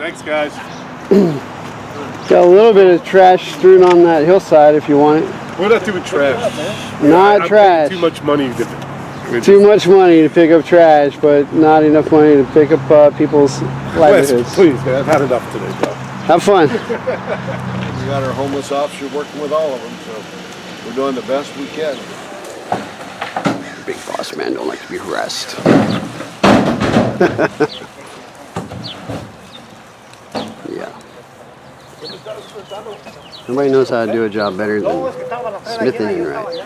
Thanks, guys. Got a little bit of trash strewn on that hillside if you want it. We're not doing trash. Not trash. Too much money to Too much money to pick up trash, but not enough money to pick up people's livelihoods. Wes, please, man. I've had enough today, bro. Have fun. We got our homeless officer working with all of them, so we're doing the best we can. Big boss man don't like to be harassed. Yeah. Nobody knows how to do a job better than smithing and right.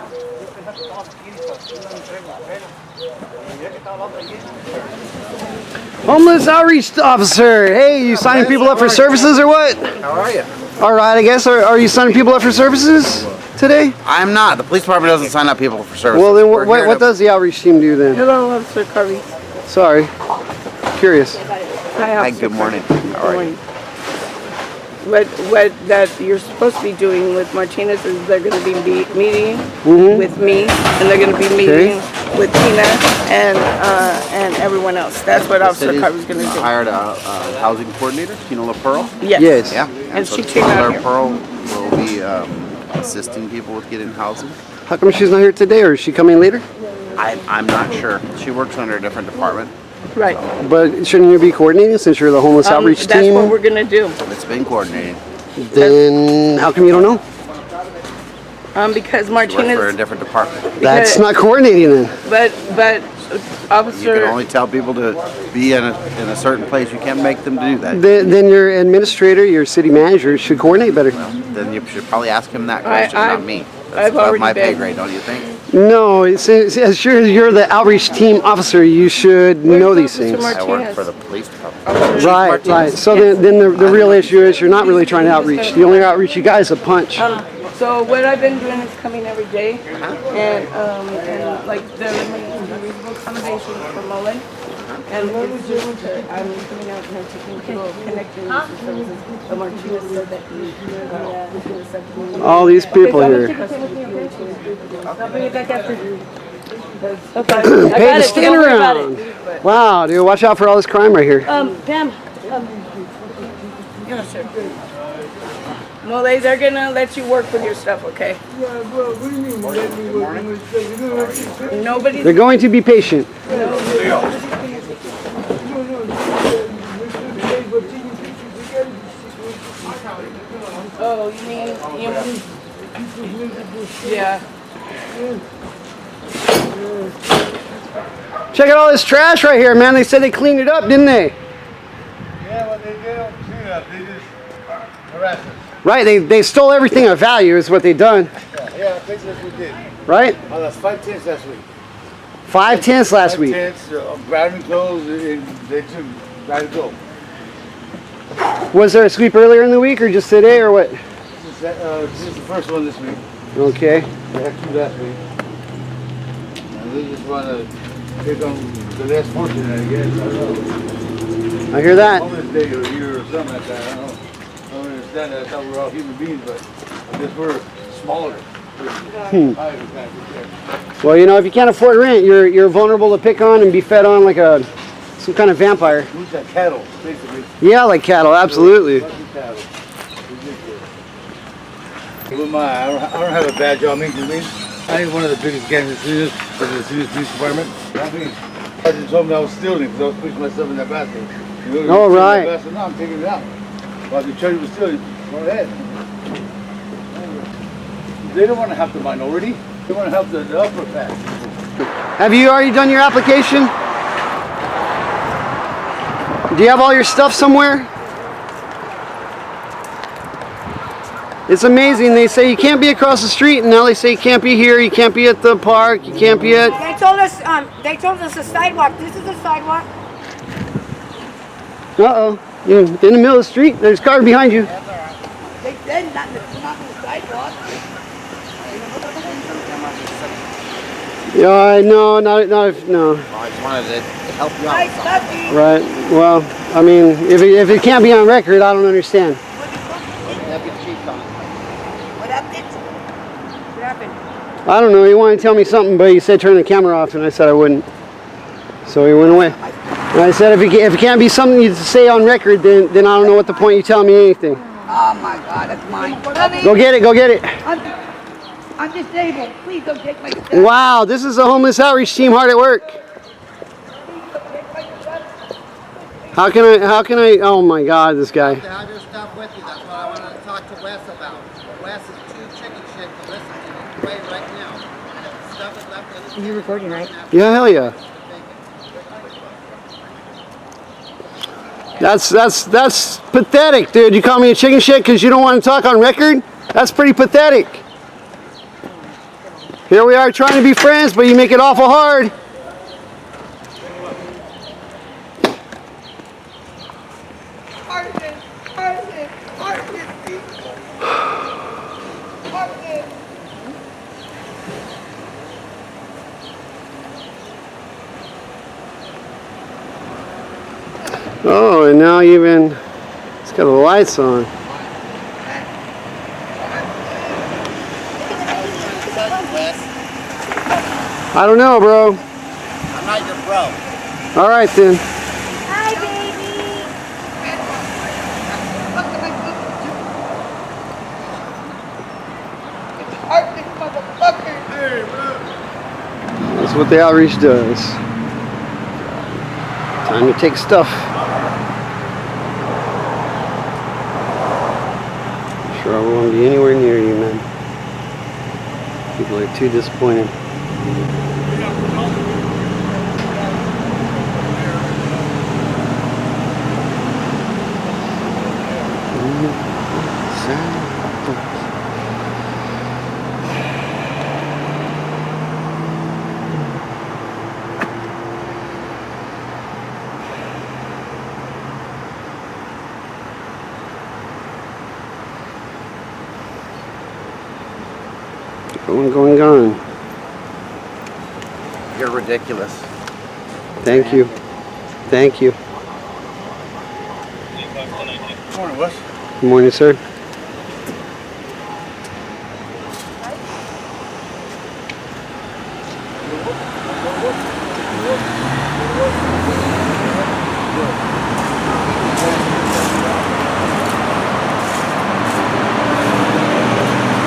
Homeless outreach officer. Hey, you signing people up for services or what? How are you? All right, I guess. Are you signing people up for services today? I'm not. The police department doesn't sign up people for services. Well, then what does the outreach team do then? Hello, Officer Carvey. Sorry. Curious. Hi, good morning. How are you? What that you're supposed to be doing with Martinez is they're going to be meeting with me, and they're going to be meeting with Tina and everyone else. That's what Officer Carvey's going to do. Hired a housing coordinator, Tina LaPearl. Yes. Yeah. And so she came out here. LaPearl will be assisting people with getting housing. How come she's not here today, or is she coming later? I'm not sure. She works under a different department. Right. But shouldn't you be coordinating since you're the homeless outreach team? That's what we're going to do. It's been coordinated. Then how come you don't know? Because She works for a Martinez. different department. That's not coordinating then. But You Officer. can only tell people to be in a certain place. You can't make them do that. Then your administrator, your city manager should coordinate better. Then you should probably ask him that question, not me. That's I've above already my pay been. grade, don't you think? No, as sure as you're the outreach team officer, you should know these things. I work Martinez. for the police department. Right, right. So then the real issue is you're not really trying to outreach. The only outreach you got is a punch. So what I've been doing is coming every day, and like the reasonable accommodation for Mullen, and it's just I'm coming out and taking people connecting services. But Martinez said that he was going to send me. All these people here. I'll bring it back after. Hey, to stand around. Wow, dude, watch out for all this crime right here. Pam. Yes, sir. No, they're gonna let you work with your stuff, okay? Yeah, bro, what do you mean let me work on my stuff? You're gonna let me work? Nobody's. They're going to be patient. No, but taking pictures, you gotta be Oh, you mean yeah. Check out all this trash right here, man. They said they cleaned it up, didn't they? Yeah, but they don't clean up. They just harass us. Right, they stole everything of value is what they done. Yeah, I think that's what we did. Right? Oh, that's 5 tents last week. 5 tents last week. 5 tents, grabbing clothes, and they took right to go. Was there a sweep earlier in the week or just today or what? This is the first one this week. Okay. They had 2 last week. And they just want to take on the less fortunate, I guess. I don't know. I hear that. Homeless Day or year or something like that. I don't know. I don't understand that. I thought we were all human beings, but I guess we're smaller. Well, you know, if you can't afford rent, you're vulnerable to pick on and be fed on like some kind of vampire. Who's that? Cattle, basically. Yeah, like cattle, absolutely. Cattle. Who am I? I don't have a bad job. I mean, I ain't one of the biggest gangs in Salinas, for the Salinas Police Department. I mean, I just told me I was stealing because I was pushing myself in that basket. You know, Oh, right. Basket, no, I'm taking it out. While the charge was stealing, go ahead. They don't want to help the minority. They want to help the upper class. Have you already done your application? Do you have all your stuff somewhere? It's amazing. They say you can't be across the street, and now they say you can't be here, you can't be at the park, you can't be at... They told us a sidewalk. This is a sidewalk. Uh-oh. You're in the middle of the street. There's cars behind you. They said not the sidewalk. Yeah, no, no. I just wanted to help you out. Nice puppy. Right. Well, I mean, if it can't be on record, I don't understand. What happened? What happened? I don't know. He wanted to tell me something, but he said turn the camera off, and I said I wouldn't. So he went away. And I said, if it can't be something you say on record, then I don't know what the point you telling me anything. Oh my God, that's mine. Go get it, go get it. I'm disabled. Please don't take my stuff. Wow, this is a homeless outreach team hard at work. How can I, oh my God, this guy. To have your stuff with you. That's what I wanted to talk to Wes about. Wes is too chicken shit to listen to you. Play right now. Stuff is left in You're recording, right? Yeah, hell yeah. That's pathetic, dude. You call me a chicken shit because you don't want to talk on record? That's pretty pathetic. Here we are trying to be friends, but you make it awful hard. Oh, and now even it's got the lights on. I don't know, bro. I'm not your bro. All right then. Hi, baby. That's what the outreach does. Time to take stuff. Sure, I won't be anywhere near you, man. People are too disappointed. Going. You're ridiculous. Thank you. Thank you. Good morning, Wes. Good morning, sir.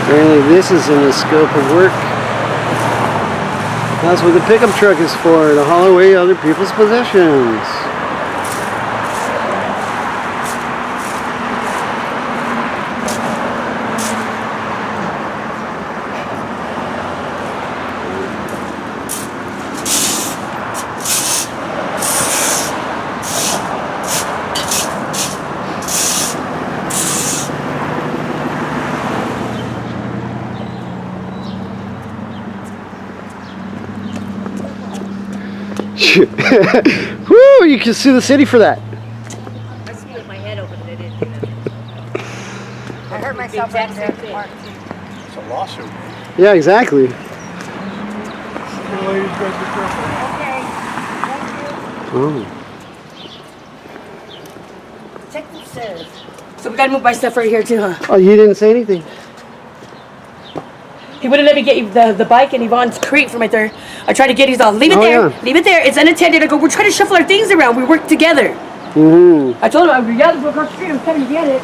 Apparently this is in the scope of work. That's what the pickup truck is for, to haul away other people's possessions. Woo! You can sue the city for that. I screwed my head open and I didn't do that. I hurt myself right there. It's a lawsuit. Yeah, exactly. Okay. Oh. Check the stairs. So we gotta move my stuff right here too, huh? Oh, you didn't say anything. He wouldn't let me get the bike and Yvonne's crate from right there. I tried to get his all. Leave it there. Yeah. Leave it there. It's unattended. I go, we're trying to shuffle our things around. We work together. Mm-hmm. I told him, I would go across the street. I was coming to get it.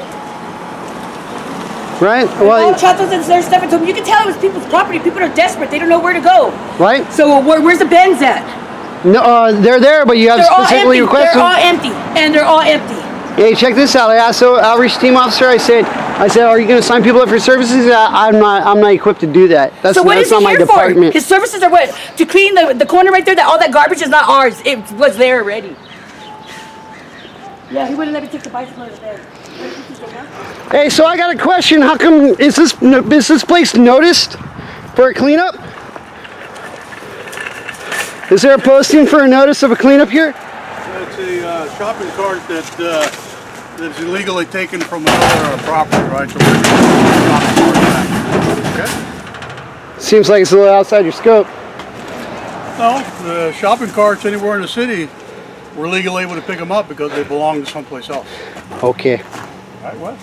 Right? All Well, chocolate and their stuff. I told him, you can tell it was people's property. People are desperate. They don't know where to go. right? So where's the bins at? No, they're there, but you have They're all specifically empty. requested. They're all empty. And they're all empty. Hey, check this out. I asked the outreach team officer. I said, are you going to sign people up for services? I'm not equipped to do that. That's, So what that's is not he my here department. for? His services are what? To clean the corner right there. That all that garbage is not ours. It was there already. Yeah, he wouldn't let me take the bicycle out of bed. Hey, so I got a question. How come is this place noticed for a cleanup? Is there a posting for a notice of a cleanup here? It's a shopping cart that's illegally taken from another property, right? So we're going to shopping cart back. Okay? Seems like it's a little outside your scope. No, the shopping carts anywhere in the city, we're legally able to pick them up because they belong to someplace else. Okay. All right, what?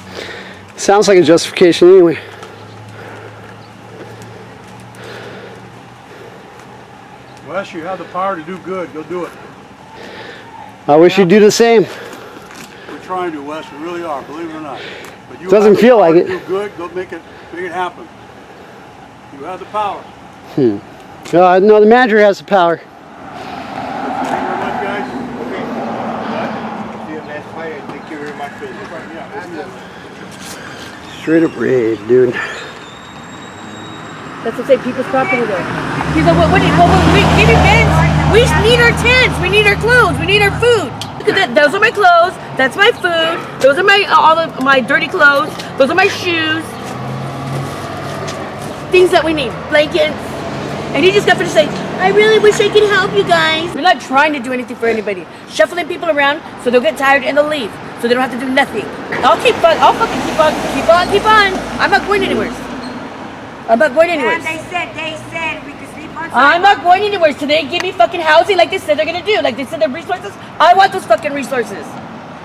Sounds like a justification anyway. Wes, you have the power to do good. Go do it. I wish you'd do the same. We're trying to, Wes. We really are, believe it or not. But you Doesn't have the feel power like to it. Do good. Go make it happen. You have the power. No, the manager has the power. Thank you very much, guys. See you next Friday. Thank you very much for this. Straight up raid, dude. That's what I say, people's property though. He's like, we give you beds. We need our tents. We need our clothes. We need our food. Look at that. Those are my clothes. That's my food. Those are my all of my dirty clothes. Those are my shoes. Things that we need. Blankets. And he just got finished saying, I really wish I could help you guys. We're not trying to do anything for anybody. Shuffling people around so they'll get tired and they'll leave. So they don't have to do nothing. I'll fucking keep on. I'm not going anywhere. I'm not going anywhere. And they said we could sleep on I'm not going anywhere. So they give me fucking housing like they said they're gonna do. Like they said their resources. I want those fucking resources.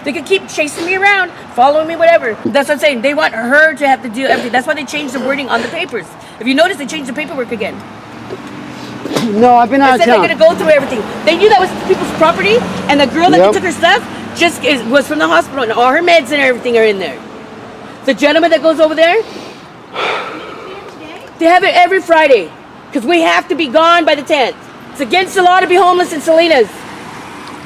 They could keep chasing me around, following me, whatever. That's what I'm saying. They want her to have to do everything. That's why they changed the wording on the papers. If you notice, they changed the paperwork again. No, I've been out They of said town. they're gonna go through everything. They knew that was people's property, and the girl that they took her stuff was from the hospital, and all her meds and everything are in there. The gentleman that goes over there, they have it every Friday, because we have to be gone by the 10th. It's against the law to be homeless in Salinas.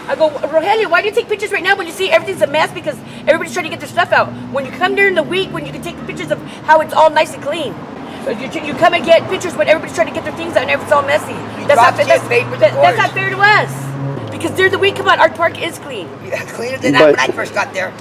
I go, Rogelio, why do you take pictures right now when you see everything's a mess because everybody's trying to get their stuff out? When you come during the week, when you can take pictures of how it's all nice and clean. You come and get pictures when everybody's trying to get their things out and everything's all messy. That's not fair to us. Because during the week, come on, our park is clean. Yeah, cleaner than that when I first got there.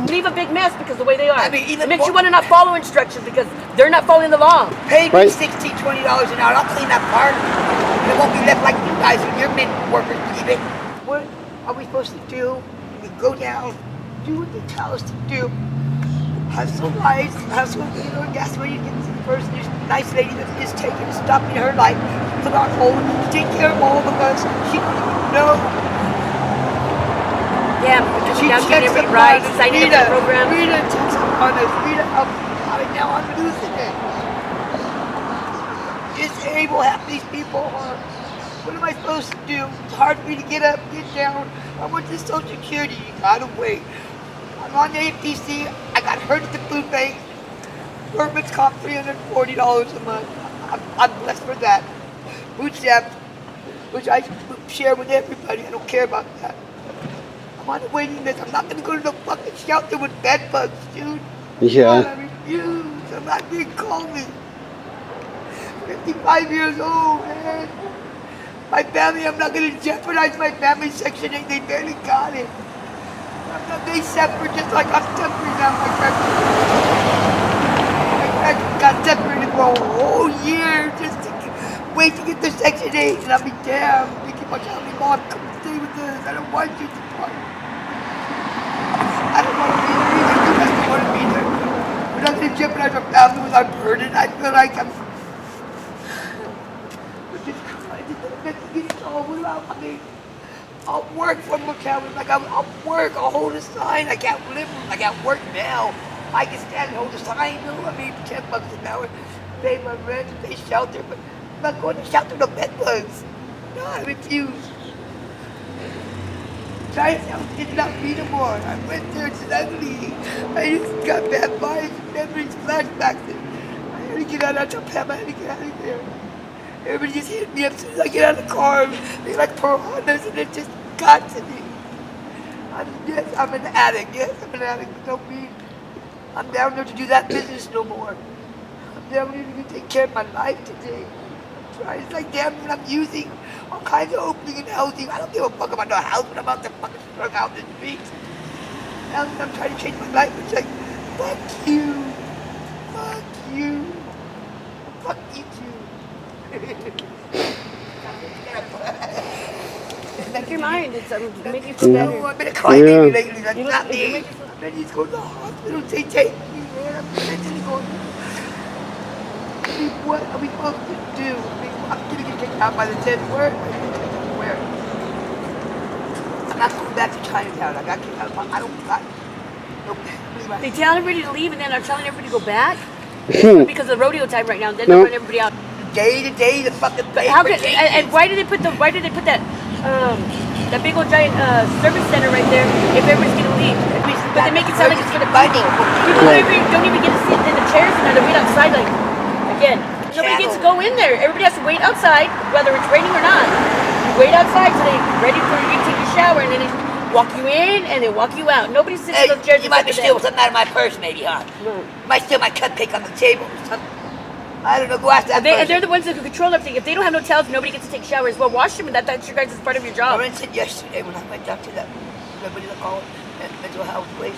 Leave a big mess because the way they are. I mean, even it makes you want to not follow instructions because they're not following the law. Pay me $16, $20 an hour. I'll clean that park. And it won't be left like you guys when you're men workers leave it. What are we supposed to do? We go down, do what they tell us to do. Have some lights, have some, gas where you get the first nice lady that is taking and stopping her life, put on hold, take care of all of us. She don't even know. Yeah, because she checks every right, signing up for the program. Rita checks up on us. Rita helps us out, and now I'm losing it. Disabled half these people are. What am I supposed to do? It's hard for me to get up, get down. I went to Social Security. You gotta wait. I'm on the AFTC. I got hurt at the food bank. Workman's comp $340 a month. I'm blessed for that. Food stamps, which I share with everybody. I don't care about that. I'm on the waiting list. I'm not gonna go to the fucking shelter with bed bugs, dude. Yeah. I refuse. I'm not being called me. 55 years old, man. My family, I'm not gonna jeopardize my family. Section 8, they barely got it. I'm not being separate just like I'm separate now. My parents got separated for a whole year just to wait to get to Section 8. And I'll be damned. They keep on telling me, Mom, come stay with us. I don't want you to part. I don't want to be there either. You guys don't want to be there. We're not gonna jeopardize our family with our burden. I feel like I'm I'll work for McAllen, like I'll work, I'll hold a sign, I can't live, I can't work now. I can stand and hold a sign, I mean, $10 an hour, pay my rent, pay shelter, but I'm not going to shelter no bed bugs. No, I refuse. Chinatown did not be no more. I went there, it's ugly. I just got bad vibes, memories, flashbacks. I had to get out of Japan, I had to get out of there. Everybody just hit me up as soon as I get out of the car. They like piranhas and it just got to me. Yes, I'm an addict. Yes, I'm an addict. Don't mean I'm down there to do that business no more. I'm down there to take care of my life today. I'm trying. It's like damn when I'm using all kinds of opening and housing. I don't give a fuck about no house when I'm out there fucking strung out in the streets. Now that I'm trying to change my life, it's like, fuck you. Fuck you. Fuck you too. Make your mind. It's make you feel better. I've been a crybaby lately. That's not me. I'm ready to go to the hospital. They take me, man. I'm ready to go. What are we supposed to do? I mean, I'm gonna get kicked out by the 10th. Where? I'm not going back to Chinatown. I got kicked out. I don't got no family. They tell everybody to leave and then are telling everybody to go back because of the rodeo time right now. Then they're running everybody out. Day to day, the fucking But how could and why did they put that that big old giant service center right there if everybody's gonna leave. But they make it sound like it's for the people. People don't even get to sit in the chairs and they wait outside. Like again, nobody gets to go in there. Everybody has to wait outside, whether it's raining or not. You wait outside so they're ready for you to take a shower, and then they walk you in and they walk you out. Nobody sits in those chairs. You might be stealing something out of my purse, maybe, huh? You might steal my cupcake on the table or something. I don't know, go ask that person. They're the ones that can control everything. If they don't have no towels, nobody gets to take showers. Well, wash them, and that's your guys' part of your job. For instance, yesterday when I went down to that, what do they call it, that mental health place,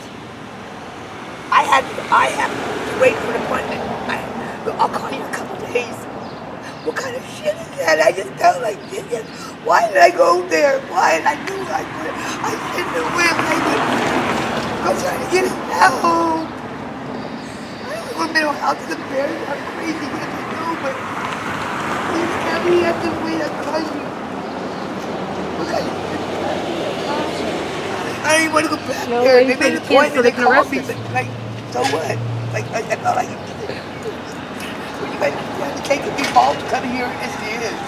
I had to wait for an appointment. I'll call you in a couple days. What kind of shit is that? I just felt like this. Why did I go there? Why did I do like that? I shouldn't have went like that. I was trying to get help. I don't want mental health is embarrassing. I'm crazy, yes I know, but you can't be at the way I call you. What kind of I don't even want to go back there. They made an appointment, they called me, but like, so what? Like, I felt like when you guys have to take a big ball to come here as it is.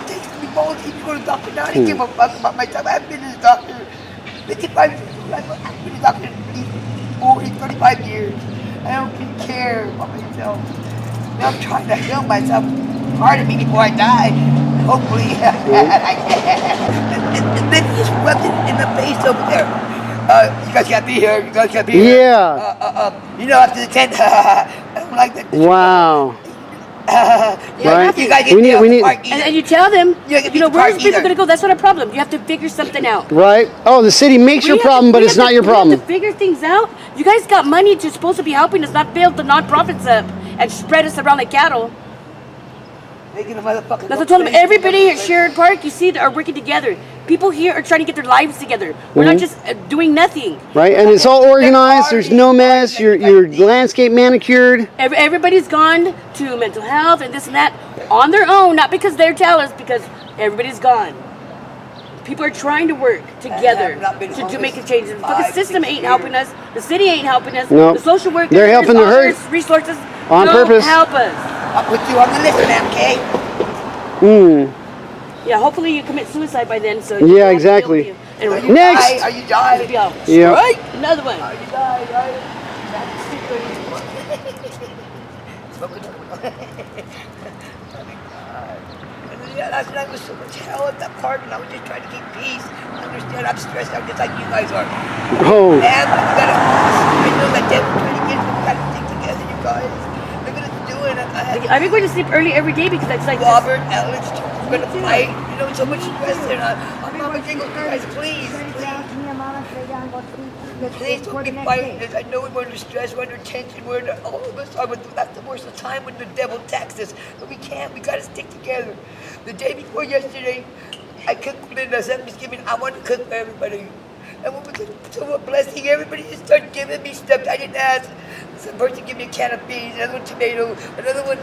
Take a big ball to keep you going to the doctor now. I didn't give a fuck about myself. I haven't been to the doctor 55 years. I've been to the doctor 35 years. I don't care about myself. Now I'm trying to heal myself. Part of me before I die. Hopefully, I can. And then he just rubbed it in the face over there. You guys can't be here. You guys can't be here. Yeah. You know, after the tent, I don't like that. Wow. Right. You guys we need. And you tell them, you know, where's people going to go? That's not a problem. You have to figure something out. Right. Oh, the city makes your problem, but it's not your problem. We have to figure things out. You guys got money to supposed to be helping us, not build the nonprofits up and spread us around like cattle. Making a motherfucking. That's what I told them. Everybody at Sherwood Park, you see, are working together. People here are trying to get their lives together. We're not just doing nothing. Right, and it's all organized. There's no mess. Your landscape manicured. Everybody's gone to mental health and this and that on their own, not because they're tellers, because everybody's gone. People are trying to work together to make a change. The fucking system ain't helping us. The city ain't helping us. Nope. The social workers, they're helping the hurt. Resources on don't purpose. help us. I'll put you on the list, ma'am, okay? Yeah, hopefully you commit suicide by then. So yeah, exactly. Anyway, next. Are you dying? Yeah. Right? Another one. Are you dying? Last night was so much hell at that park, and I was just trying to keep peace. I understand I'm stressed out just like you guys are. Oh. And I know that devil trying to get us. We gotta stick together, you guys. They're gonna do it. I've been going to sleep early every day because it's like Robert, Alex, we're gonna fight. You know, so much stress there. I'm not gonna jingle you guys, please. Please don't keep fighting this. I know we're under stress, we're under tension, we're under, all of us are, but that's the worst of the time when the devil attacks us. But we can't, we gotta stick together. The day before yesterday, I cooked for the Thanksgiving. I wanted to cook for everybody. And what was so a blessing, everybody just started giving me stuff I didn't ask. Some person gave me a can of beans, another one tomato, another one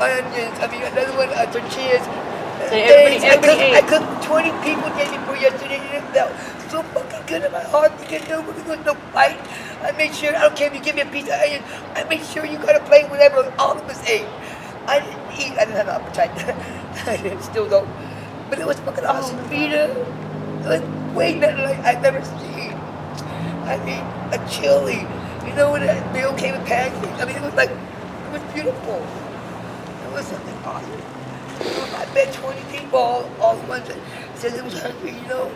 onions, another one tortillas. I cooked 20 people the day before yesterday, and it felt so fucking good in my heart because there was no fight. I made sure, I don't care if you give me a piece of onion, I made sure you got a plate whatever all of us ate. I didn't eat, I didn't have an appetite. I still don't. But it was fucking awesome pita. It was way better like I've never seen. I mean, a chili. You know what, a meal came with pancakes. I mean, it was beautiful. It was something awesome. I bet 20 people, all the ones that said it was hungry, you know.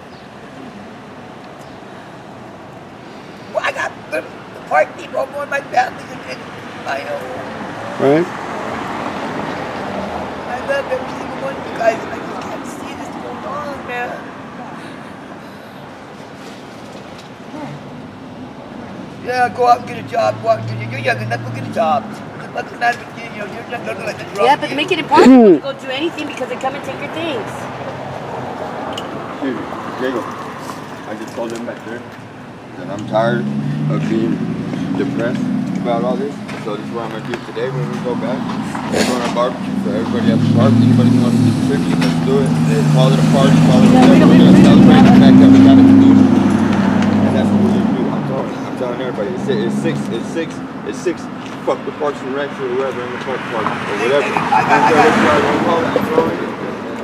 Well, I got the park people more in my family than my own. Right. I love every single one of you guys. I just can't see this going on, man. Yeah, go out and get a job. Go out and get you're young enough to get a job. What's the matter with you? You know, you're not going to let the drug. Yeah, but they make it impossible to go do anything because they come and take your things. Dude, Jacob, I just told them back there that I'm tired of being depressed about all this. So this is what I'm going to do today when we go back. We're going to barbecue for everybody at the park. Anybody who wants to contribute, let's do it. Call it a party, call it whatever. We're going to celebrate the fact that we got a community. And that's what we're going to do. I'm telling everybody. It's six. Fuck the Parks and Rec or whoever in the park or whatever.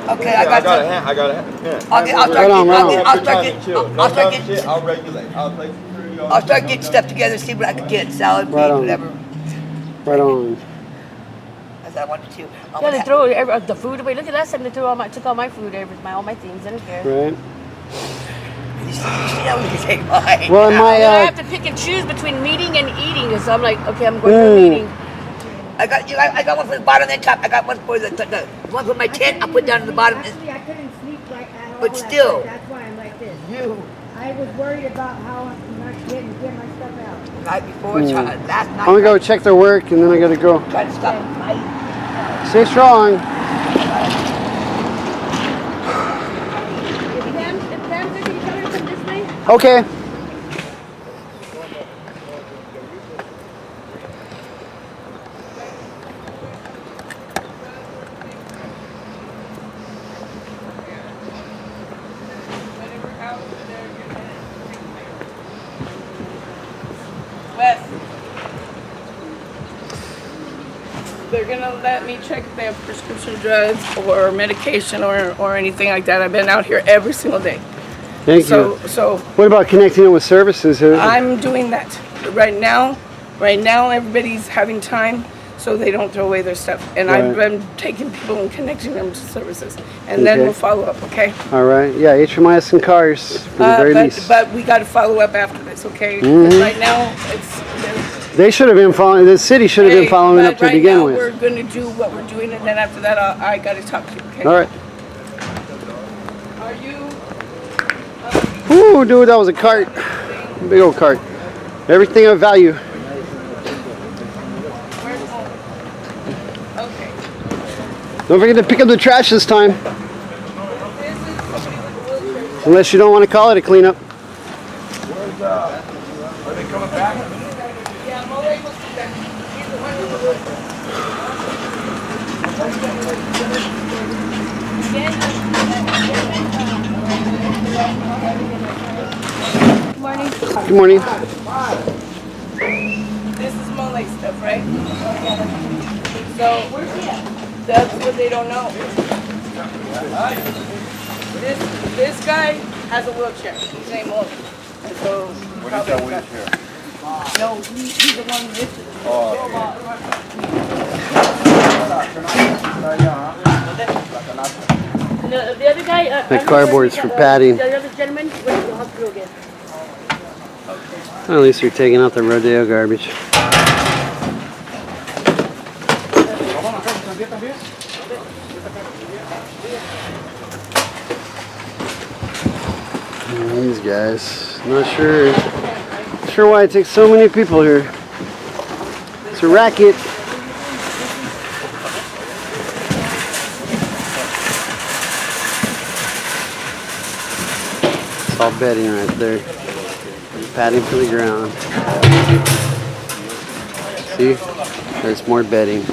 Okay, Yeah, I got a you. hand. I got a hand. Yeah. I'll start Right on, getting. right on. I'll start getting. I'll start Shit, getting. I'll regulate. I'll play security. I'll start getting stuff together. See what I can get. Salad, Right meat, on. whatever. Right on. As I wanted to. Yeah, they throw the food away. Look at last time they took all my food, all my things. I don't care. Right. You know we can take mine. Well, in my I have to pick and choose between meeting and eating. So I'm like, okay, I'm going to a meeting. I got one for the bottom and top. I got one for the one for my tent. I put down at the bottom. Actually, I couldn't sleep like at all. But still. That's why I'm like this. You. I was worried about how I'm not getting my stuff out. Night before, last night. I'm gonna go check their work and then I gotta go. Trying to stop the fight. Stay strong. If Pam's going to tell her to come this way, Okay. Wes. They're gonna let me check if they have prescription drugs or medication or anything like that. I've been out here every single day. Thank you. So What about connecting it with services? I'm doing that right now. Right now, everybody's having time, so they don't throw away their stuff. And I've Right. been taking people and connecting them to services, and then Okay. we'll follow up. Okay. All right. Yeah, HMIS and cars for the very least. But we got to follow up after this. Okay. 'Cause right now, it's. They should have been following. The city should have been following but up to right begin now with. We're going to do what we're doing, and then after that, I got to talk to you. Okay. All right. Are you? Ooh, dude, that was a cart. Big old cart. Everything of value. Where's home? Okay. Don't forget to pick up the trash this time. Unless you don't want to call it a cleanup. Yeah, Mole was back. He's the one who was. Good morning. Good morning. This is Mole stuff, right? So that's what they don't know. This guy has a wheelchair. His name Mole. And so What is that wheelchair? no, he's the one with it. The other guy. That cardboard's for padding. The other gentleman went to the hospital again. At least you're taking out the rodeo garbage. These guys, not sure why it takes so many people here. It's a racket. It's all bedding right there. Padding for the ground. See? There's more bedding.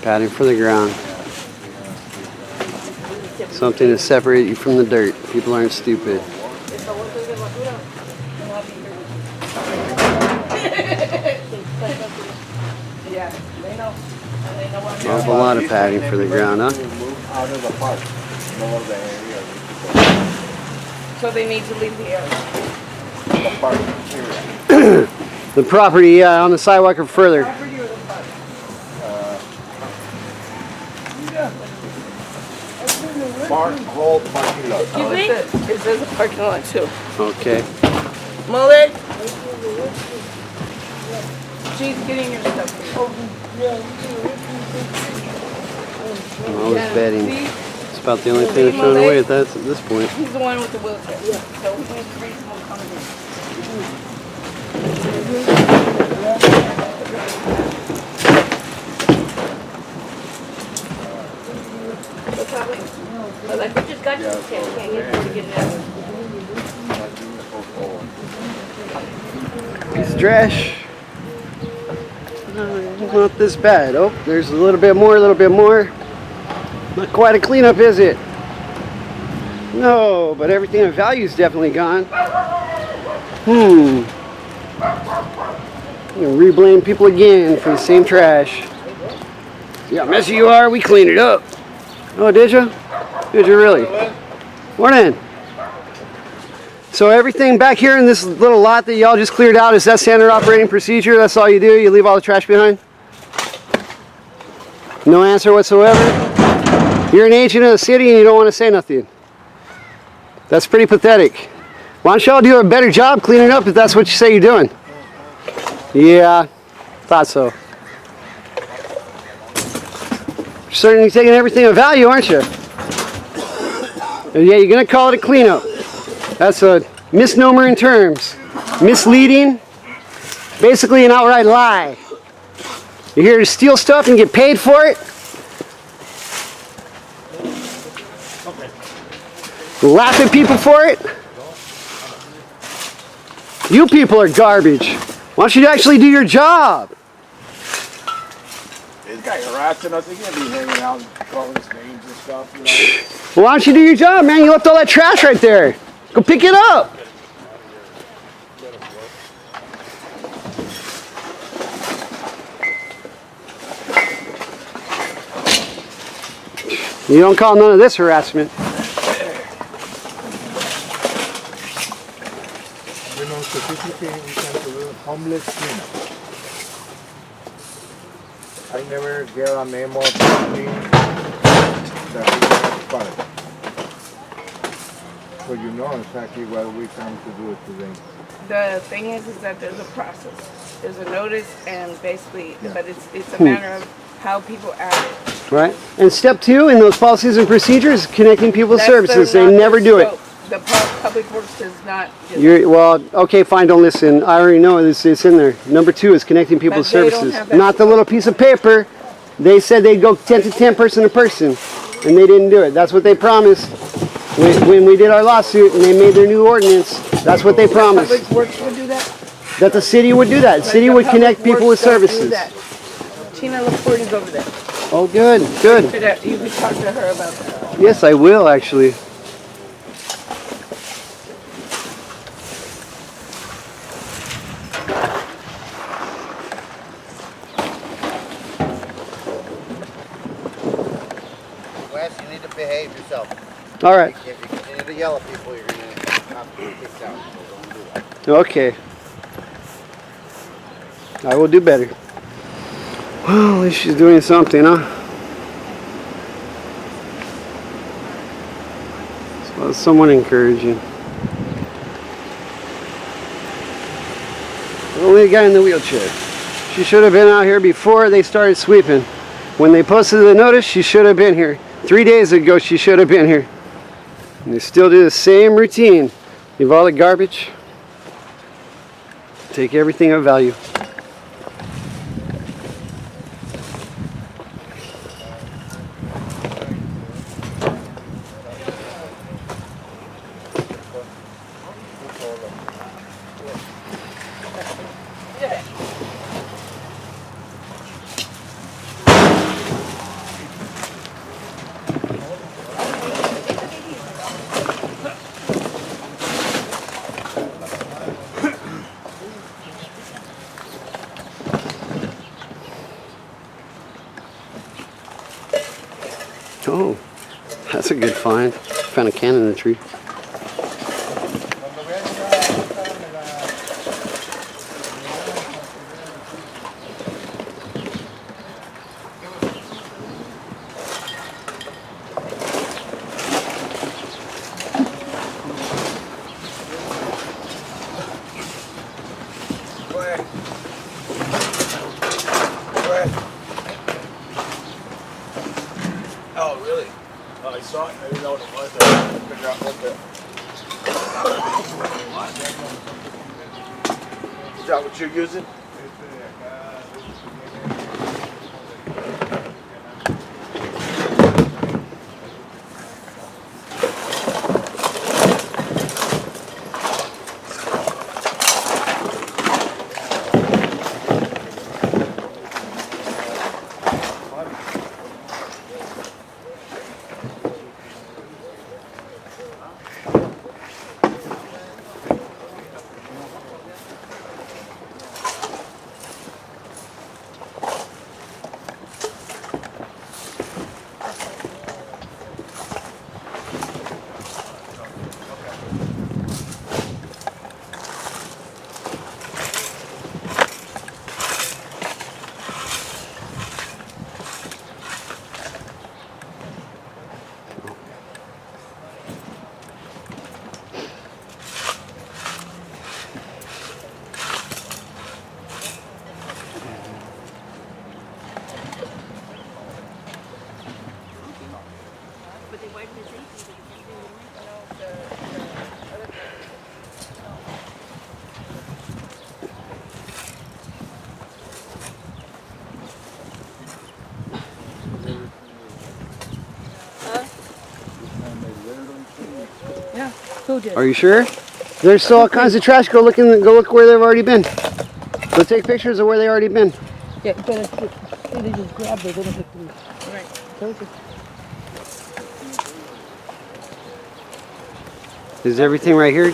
Padding for the ground. Something to separate you from the dirt. People aren't stupid. Yeah, they know. And they know what Awful lot of padding for the ground, huh? Out of the park. No other area. So they need to leave the area. The park area. The property, yeah, on the sidewalk or further. Park, whole parking lot. Oh, it says a parking lot too. Okay. Mullet. She's getting your stuff. All this bedding. See? It's about the only thing they're throwing away at this point. He's the one with the wheelchair. Yeah. So we need to reasonable accommodation. What's happening? Like we just got to the tent. Can't get it out. It's trash. Not this bad. Oh, there's a little bit more, Not quite a cleanup, is it? No, but everything of value is definitely gone. You reblame people again for the same trash. See how messy you are? We cleaned it up. Oh, did you? Did you really? Morning. So everything back here in this little lot that y'all just cleared out, is that standard operating procedure? That's all you do? You leave all the trash behind? No answer whatsoever? You're an agent of the city and you don't want to say nothing. That's pretty pathetic. Why don't y'all do a better job cleaning up if that's what you say you're doing? Yeah, thought so. You're certainly taking everything of value, aren't you? And yeah, you're going to call it a cleanup. That's a misnomer in terms. Misleading. Basically an outright lie. You're here to steal stuff and get paid for it. Laugh at people for it. You people are garbage. Why don't you actually do your job? This guy harassing us. He can't be hanging out and calling us names and stuff. You know? Well, why don't you do your job, man? You left all that trash right there. Go pick it up. You don't call none of this harassment. You know, specifically we can do homeless cleanup. I never get a memo telling me that we can start. So you know exactly what we come to do today. The thing is that there's a process. There's a notice and basically, but it's a matter of how people act. Right. And step 2 in those policies and procedures, connecting people with services. They never do it. The public works does not do Well, okay, fine, don't listen. I already know it's in there. Number 2 is connecting people with services. Not the little piece of paper. They said they'd go 10 to 10 person to person, and they didn't do it. That's what they promised. When we did our lawsuit and they made their new ordinance, that's what they promised. Public works would do that? That the city would do that. The city would connect people with services. Tina LaPorte is over there. Oh, good, good. You could talk to her about that. Yes, I will, actually. Wes, you need to behave yourself. All right. If you continue to yell at people, you're going to have to get kicked out. So don't do that. Okay. I will do better. Well, at least she's doing something, huh? So someone encouraging. Only the guy in the wheelchair. She should have been out here before they started sweeping. When they posted the notice, she should have been here. 3 days ago, she should have been here. And they still do the same routine. Leave all the garbage. Take everything of value. Oh, that's a good find. Found a can in the tree. Oh, really? Oh, I saw it. I didn't know what it was. I was trying to figure out what the... Is that what you're using? Yeah, who did? Are you sure? There's still all kinds of trash. Go look where they've already been. Go take pictures of where they already been. Yeah, but they just grabbed it. They don't have to. Right. Is everything right here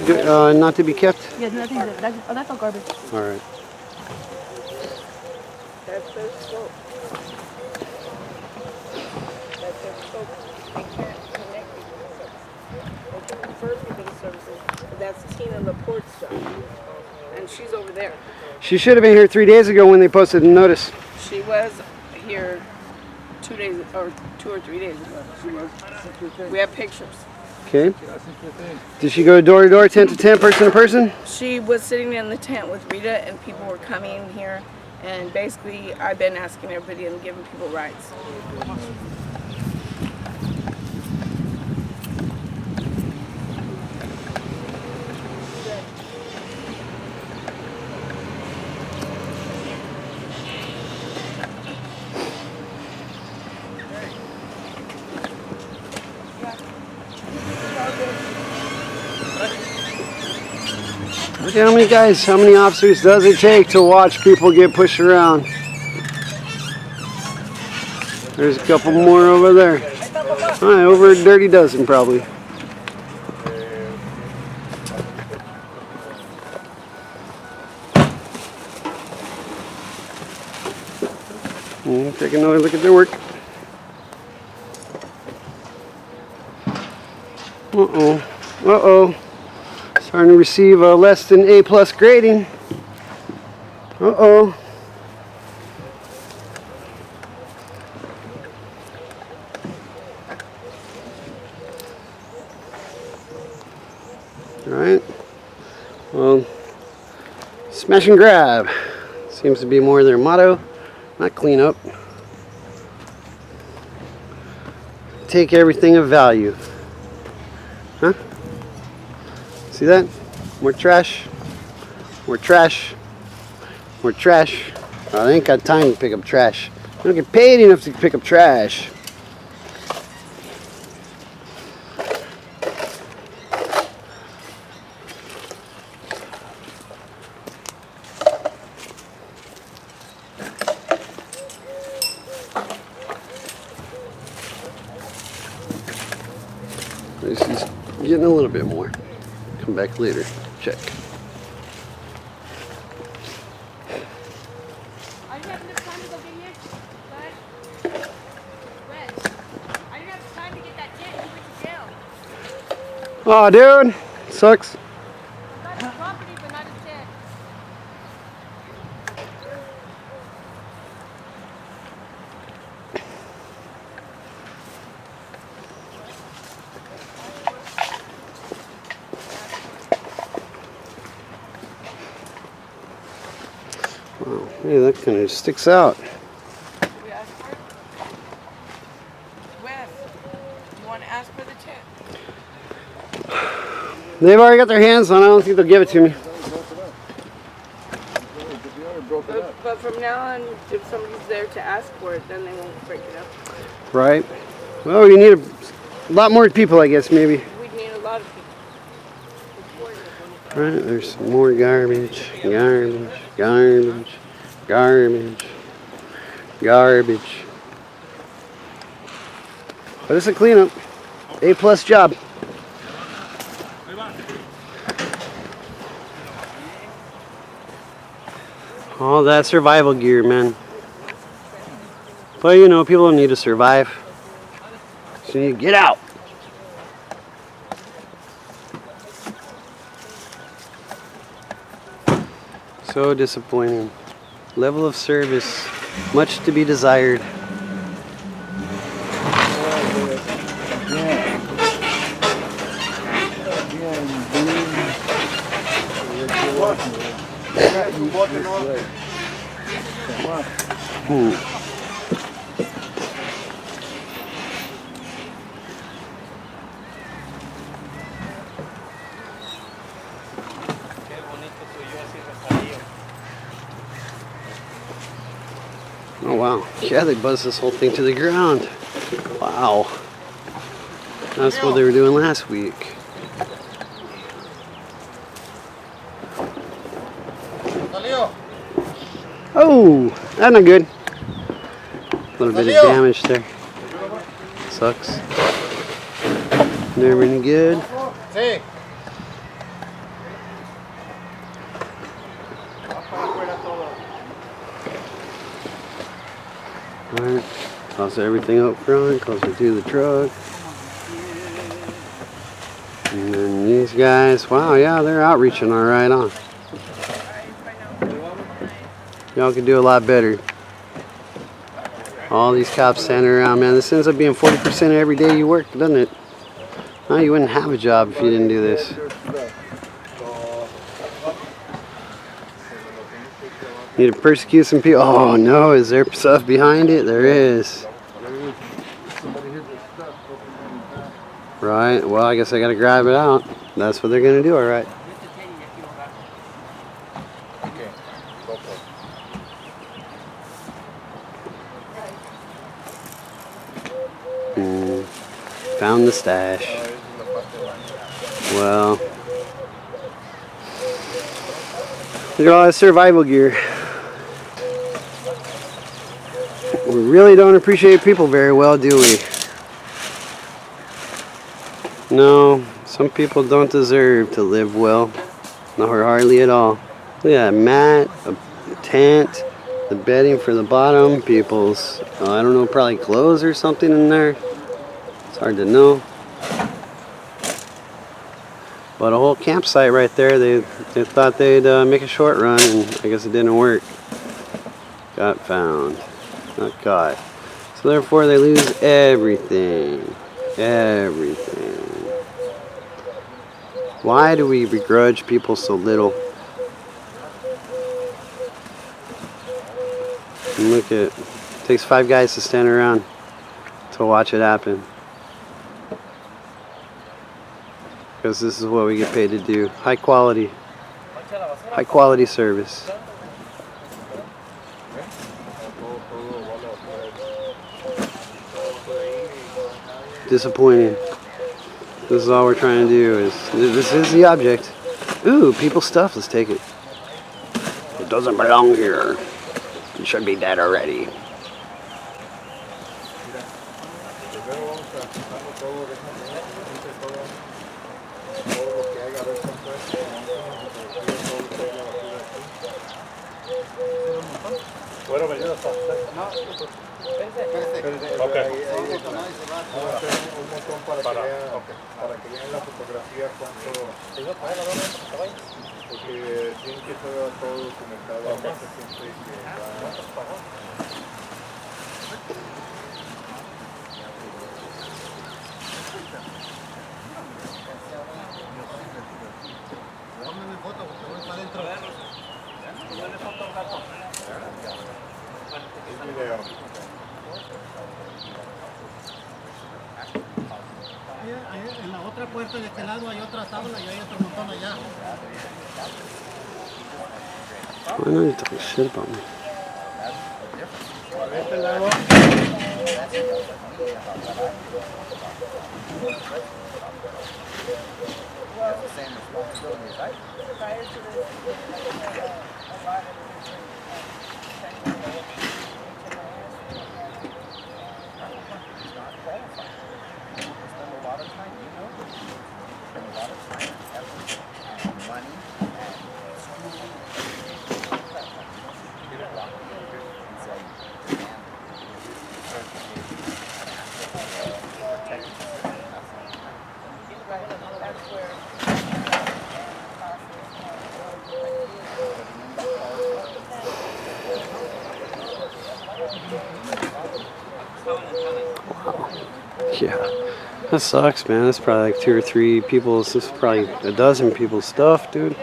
not to be kept? Yeah, nothing. That's all garbage. All right. That's their scope. That's their scope. They can't connect people to services. They can refer people to services. But that's Tina Laporte's job. And she's over there. She should have been here 3 days ago when they posted a notice. She was here 2 days or 2 or 3 days ago. She was. We have pictures. Okay. Did she go door to door, tent to tent, person to person? She was sitting in the tent with Rita, and people were coming here. And basically, I've been asking everybody and giving people rides. Look at how many officers does it take to watch people get pushed around? There's a couple more over there. All right, over a dirty dozen probably. Take another look at their work. Uh-oh. Uh-oh. Starting to receive a less than A+ grading. Uh-oh. Alright. Well, smash and grab seems to be more their motto. Not clean up. Take everything of value. Huh? See that? More trash. More trash. More trash. Oh, they ain't got time to pick up trash. They don't get paid enough to pick up trash. This is getting a little bit more. Come back later. Check. I didn't have enough time to go get you. But Wes, I didn't have time to get that tent. You went to jail. Oh, dude. Sucks. I got his property, but not his tent. Wow. Hey, that kind of sticks out. Did we ask for it? Wes, you want to ask for the tent? They've already got their hands on it. I don't think they'll give it to me. But from now on, if somebody's there to ask for it, then they won't break it up. Right. Well, you need a lot more people, I guess, maybe. We'd need a lot of people. Right, there's some more garbage, garbage, garbage, garbage, garbage. But it's a cleanup. A+ job. All that survival gear, man. But you know, people need to survive. So you get out. So disappointing. Level of service, much to be desired. Yeah, they buzzed this whole thing to the ground. Wow. That's what they were doing last week. Oh, that's not good. A little bit of damage there. Sucks. Never any good. Alright, toss everything up front, closer to the truck. And then these guys, wow, yeah, they're outreaching alright, huh? Y'all could do a lot better. All these cops standing around, man. This ends up being 40% of every day you work, doesn't it? No, you wouldn't have a job if you didn't do this. Need to persecute some people. Oh no, is there stuff behind it? There is. Right, well, I guess I gotta grab it out. That's what they're gonna do, alright. Found the stash. Well, look at all that survival gear. We really don't appreciate people very well, do we? No, some people don't deserve to live well. No, hardly at all. Look at that mat, a tent, the bedding for the bottom, people's, I don't know, probably clothes or something in there. It's hard to know. But a whole campsite right there, they thought they'd make a short run, and I guess it didn't work. Got found. Not caught. So therefore they lose everything. Everything. Why do we begrudge people so little? And look at it. Takes 5 guys to stand around to watch it happen. Because this is what we get paid to do. High quality service. Disappointing. This is all we're trying to do. This is the object. Ooh, people's stuff. Let's take it. It doesn't belong here. It should be dead already. Para que vean la fotografía cuánto, porque tienen que estar todo documentado. Aparte siempre Tómame foto, porque voy para adentro. Tómame foto un rato. es video. En la otra puerta de este lado hay otra tabla y hay otro montón allá. I know you talking shit about me. De este lado. Yeah, that sucks, man. That's probably like 2 or 3 people's. This is probably a dozen people's stuff, dude.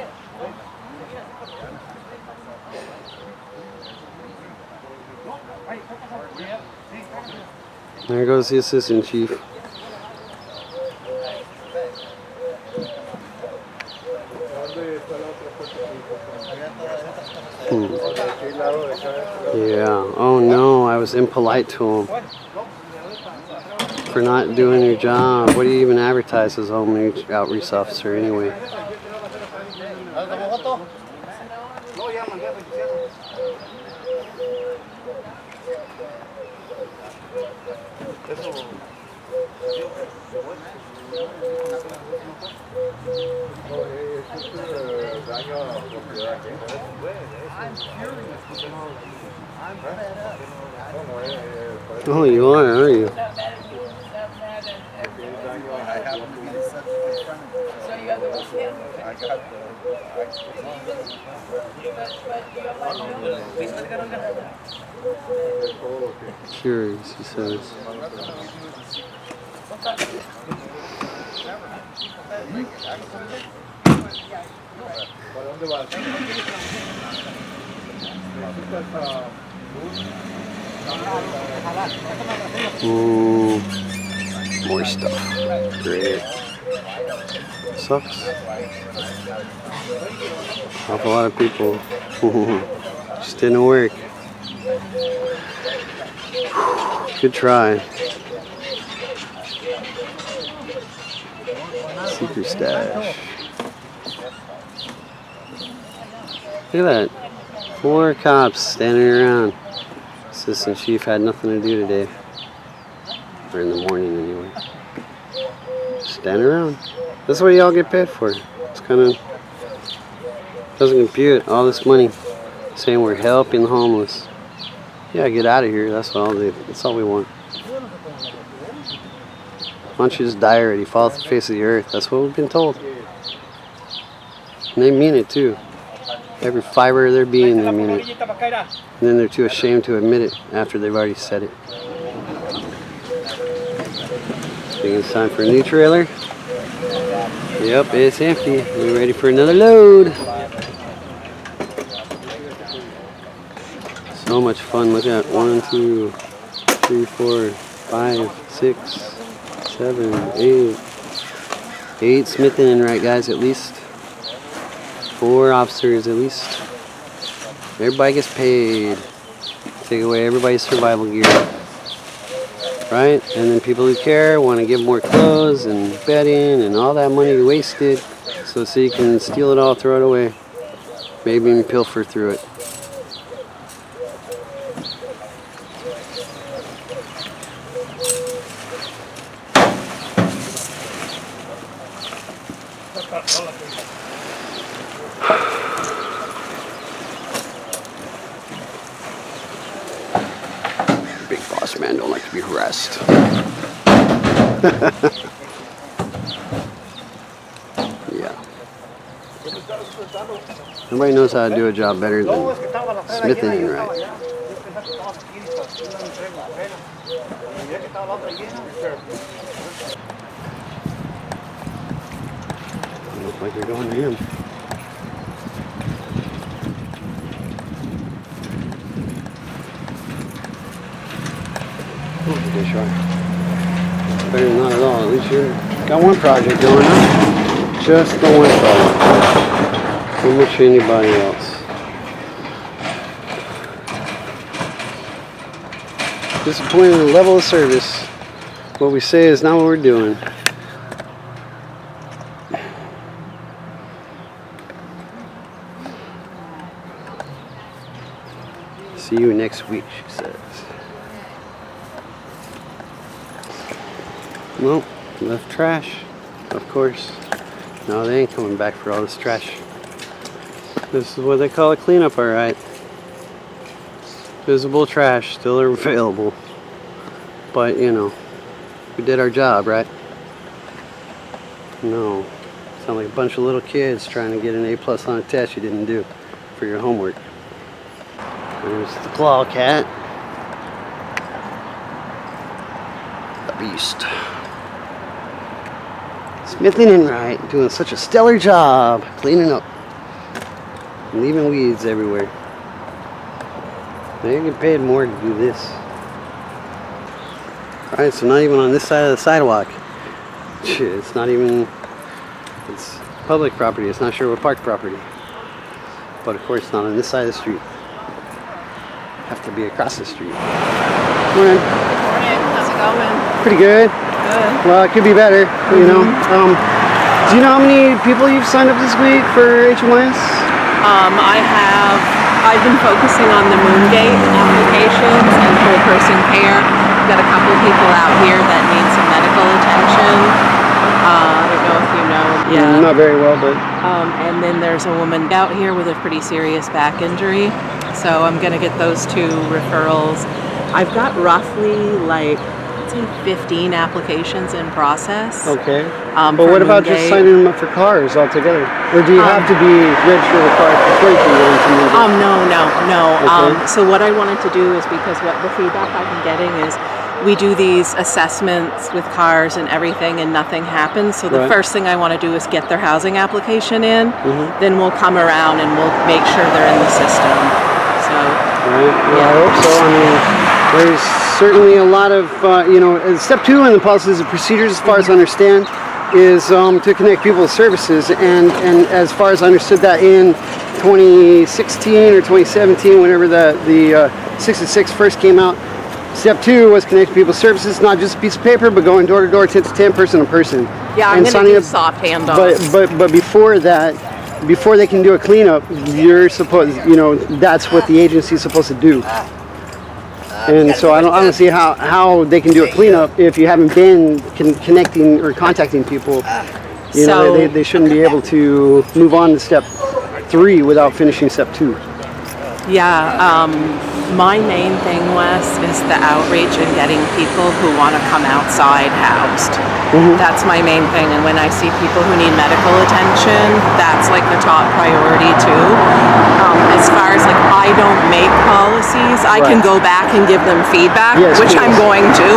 There goes the assistant chief. Yeah. Oh no, I was impolite to them for not doing your job. What do you even advertise as a home outreach officer anyway? Oh, you are you? Curious, he says. Ooh, more stuff. Great. Sucks. Awful lot of people. Just didn't work. Good try. Secret stash. Look at that. 4 cops standing around. Assistant chief had nothing to do today. Or in the morning anyway. Stand around. That's what y'all get paid for. It's kind of doesn't compute all this money saying we're helping the homeless. Yeah, get out of here. That's all that's all we want. Why don't you just die already? Fall off the face of the earth. That's what we've been told. And they mean it too. Every fiber of their being, they mean it. And then they're too ashamed to admit it after they've already said it. I think it's time for a new trailer. Yep, it's empty. We're ready for another load. So much fun. Look at 1, 2, 3, 4, 5, 6, 7, 8. 8 Smith and Enright guys at least. 4 officers at least. Everybody gets paid. Take away everybody's survival gear. Right? And then people who care want to give more clothes and bedding and all that money you wasted so you can steal it all, throw it away. Maybe even pilfer through it. Big boss man don't like to be harassed. Yeah. Nobody knows how to do a job better than Smith and Enright. Looks like they're going to him. They sure. Better than not at all. At least you got one project going on. Just the one project. So much for anybody else. Disappointing in the level of service. What we say is not what we're doing. See you next week, she says. Well, left trash, of course. No, they ain't coming back for all this trash. This is what they call a cleanup, alright. Visible trash still available. But, you know, we did our job, right? No. Sound like a bunch of little kids trying to get an A+ on a test you didn't do for your homework. There's the claw cat. The beast. Smith and Enright doing such a stellar job cleaning up. Leaving weeds everywhere. They get paid more to do this. Alright, so not even on this side of the sidewalk. It's not even, it's public property. It's not Sherwood Park property. But of course not on this side of the street. Have to be across the street. Morning. Morning. How's it going? Pretty good. Good. Well, it could be better, you know. Do you know how many people you've signed up this week for HMIS? I've been focusing on the Moongate applications and whole person care. Got a couple people out here that need some medical attention. I don't know if you know. Yeah. Not very well, but. And then there's a woman out here with a pretty serious back injury. So I'm going to get those 2 referrals. I've got roughly like, I'd say 15 applications in process. Okay. But what about just signing them up for cars altogether? Or do you have to be registered with cars before you can go into Moongate? No. Okay. So what I wanted to do is, because what the feedback I've been getting is we do these assessments with cars and everything and nothing happens. So the first thing I want to do is get their housing application in. Then we'll come around and we'll make sure they're in the system. So, Well, I hope so. I mean, there's certainly a lot of, step 2 in the policies and procedures, as far as I understand, is to connect people with services. And as far as I understood that in 2016 or 2017, whenever the 66 first came out, step 2 was connect people with services, not just a piece of paper, but going door to door, 10 to 10, person to person. Yeah, I'm going to do soft handoffs. But before that, before they can do a cleanup, you're supposed, that's what the agency's supposed to do. And so I don't see how they can do a cleanup if you haven't been connecting or contacting people. They shouldn't be able to move on to step 3 without finishing step 2. Yeah, my main thing, Wes, is the outreach and getting people who want to come outside housed. That's my main thing. And when I see people who need medical attention, that's like the top priority too. As far as like, I don't make policies. I can go back and give them feedback, which I'm going to,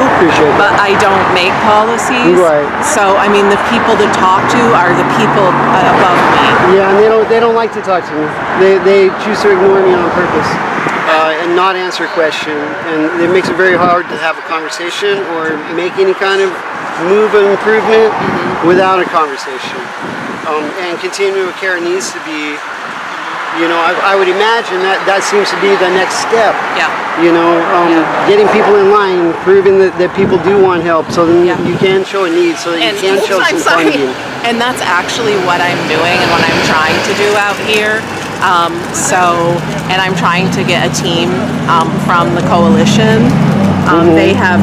but I don't make policies. So, I mean, the people to talk to are the people above me. Yeah, and they don't like to talk to me. They choose to ignore me on purpose. And not answer a question, and it makes it very hard to have a conversation or make any kind of move of improvement without a conversation. And continuum of care needs to be, I would imagine that seems to be the next step. Yeah. Getting people in line, proving that people do want help, so then you can show a need, so that you can show some funding. And that's actually what I'm doing and what I'm trying to do out here. And I'm trying to get a team from the coalition. They have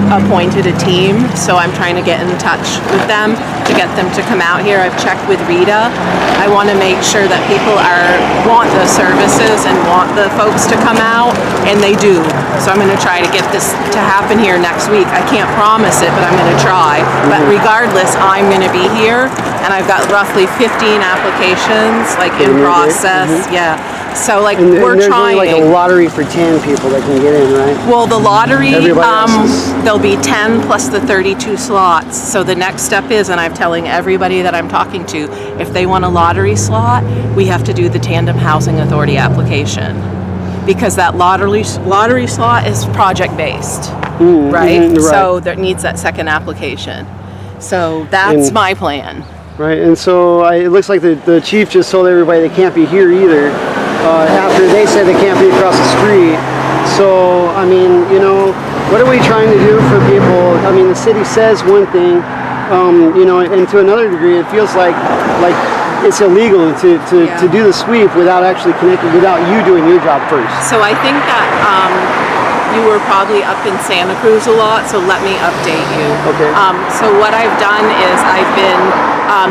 appointed a team, so I'm trying to get in touch with them to get them to come out here. I've checked with Rita. I want to make sure that people want the services and want the folks to come out, and they do. So I'm going to try to get this to happen here next week. I can't promise it, but I'm going to try. But regardless, I'm going to be here, and I've got roughly 15 applications in process. Yeah. So we're there's trying. Only like a lottery for 10 people that can get in, right? Well, the lottery, there'll be 10 plus the 32 slots. So the next step is, and I'm telling everybody that I'm talking to, if they want a lottery slot, we have to do the Tandem Housing Authority application, because that lottery slot is project based, right? So that needs that second application. So that's my plan. Right, and so it looks like the chief just told everybody they can't be here either. After they said they can't be across the street. So, I mean, what are we trying to do for people? I mean, the city says one thing, and to another degree, it feels like it's illegal to do the sweep without actually connecting, without you doing your job first. So I think that you were probably up in Santa Cruz a lot, so let me update you. Okay. So what I've done is I've been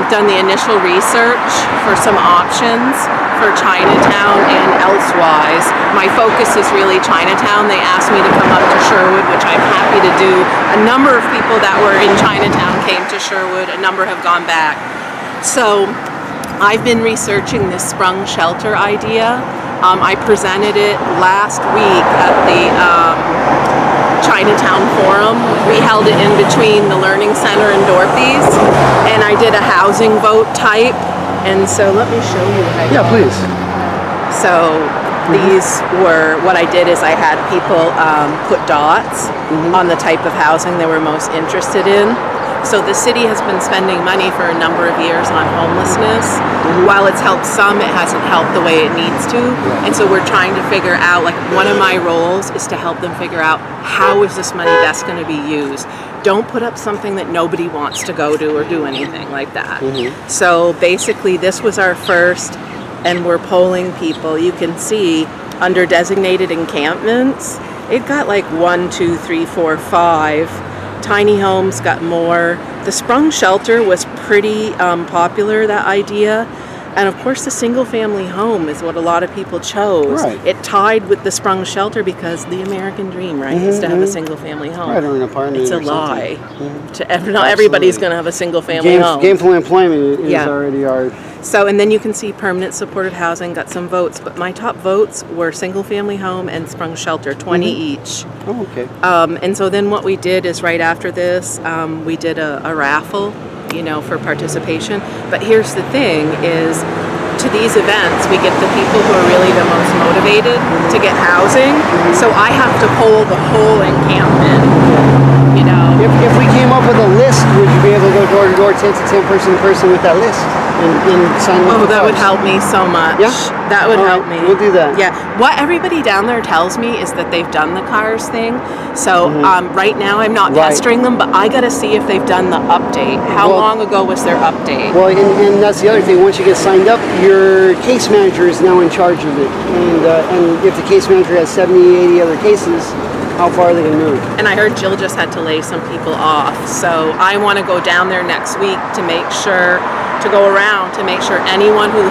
done the initial research for some options for Chinatown and elsewise. My focus is really Chinatown. They asked me to come up to Sherwood, which I'm happy to do. A number of people that were in Chinatown came to Sherwood. A number have gone back. So I've been researching this sprung shelter idea. I presented it last week at the Chinatown Forum. We held it in between the Learning Center and Dorothy's, and I did a housing vote type. And so let me show you what I did. Yeah, please. So these were, what I did is I had people put dots on the type of housing they were most interested in. So the city has been spending money for a number of years on homelessness. While it's helped some, it hasn't helped the way it needs to. And so we're trying to figure out, like, one of my roles is to help them figure out how is this money best going to be used. Don't put up something that nobody wants to go to or do anything like that. So basically this was our first, and we're polling people. You can see under designated encampments, it got like 1, 2, 3, 4, 5. Tiny homes got more. The sprung shelter was pretty popular, that idea. And of course the single family home is what a lot of people chose. Right. It tied with the sprung shelter because the American dream, right, is to have a single family home. Right, or an apartment. It's a or something. lie. Not everybody's going to have a single family home. Gainful employment is already our... So, and then you can see permanent supportive housing got some votes, but my top votes were single family home and sprung shelter, 20 each. Oh, okay. And so then what we did is right after this, we did a raffle, you know, for participation. But here's the thing is, to these events, we get the people who are really the most motivated to get housing. So I have to poll the whole encampment, you know. If we came up with a list, would you be able to go door to door, tent to tent, person to person with that list? And sign up? Oh, that would help me so much. Yeah? That would help me. We'll do that. Yeah. What everybody down there tells me is that they've done the cars thing. So right now I'm not pestering them, but I got to see if they've done the update. How long ago was their update? Well, and that's the other thing. Once you get signed up, your case manager is now in charge of it. And if the case manager has 70, 80 other cases, how far are they going to move? And I heard Jill just had to lay some people off. So I want to go down there next week to make sure, to go around to make sure anyone who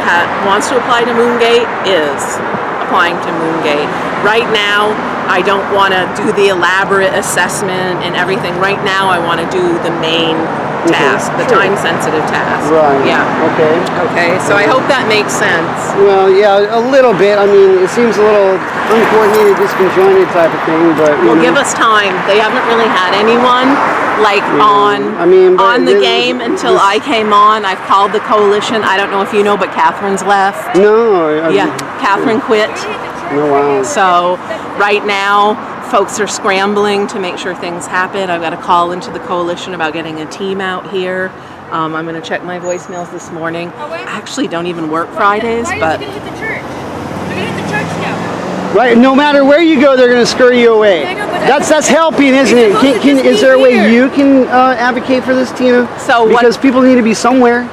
wants to apply to Moongate is applying to Moongate. Right now, I don't want to do the elaborate assessment and everything. Right now, I want to do the main task, the time-sensitive task. Right. Yeah. Okay. Okay, so I hope that makes sense. Well, yeah, a little bit. I mean, it seems a little uncoordinated, disconjointed type of thing, but... Well, give us time. They haven't really had anyone, like, on the game until I came on. I've called the coalition. I don't know if you know, but Catherine's left. No. Yeah, Catherine quit. Oh, wow. So right now, folks are scrambling to make sure things happen. I've got a call into the coalition about getting a team out here. I'm going to check my voicemails this morning. I actually don't even work Fridays, but... They're going to hit the church. They're going to hit the church now. Right, no matter where you go, they're going to scurry you away. That's helping, isn't it? Is there a way you can advocate for this, Tina? So because people need to be somewhere.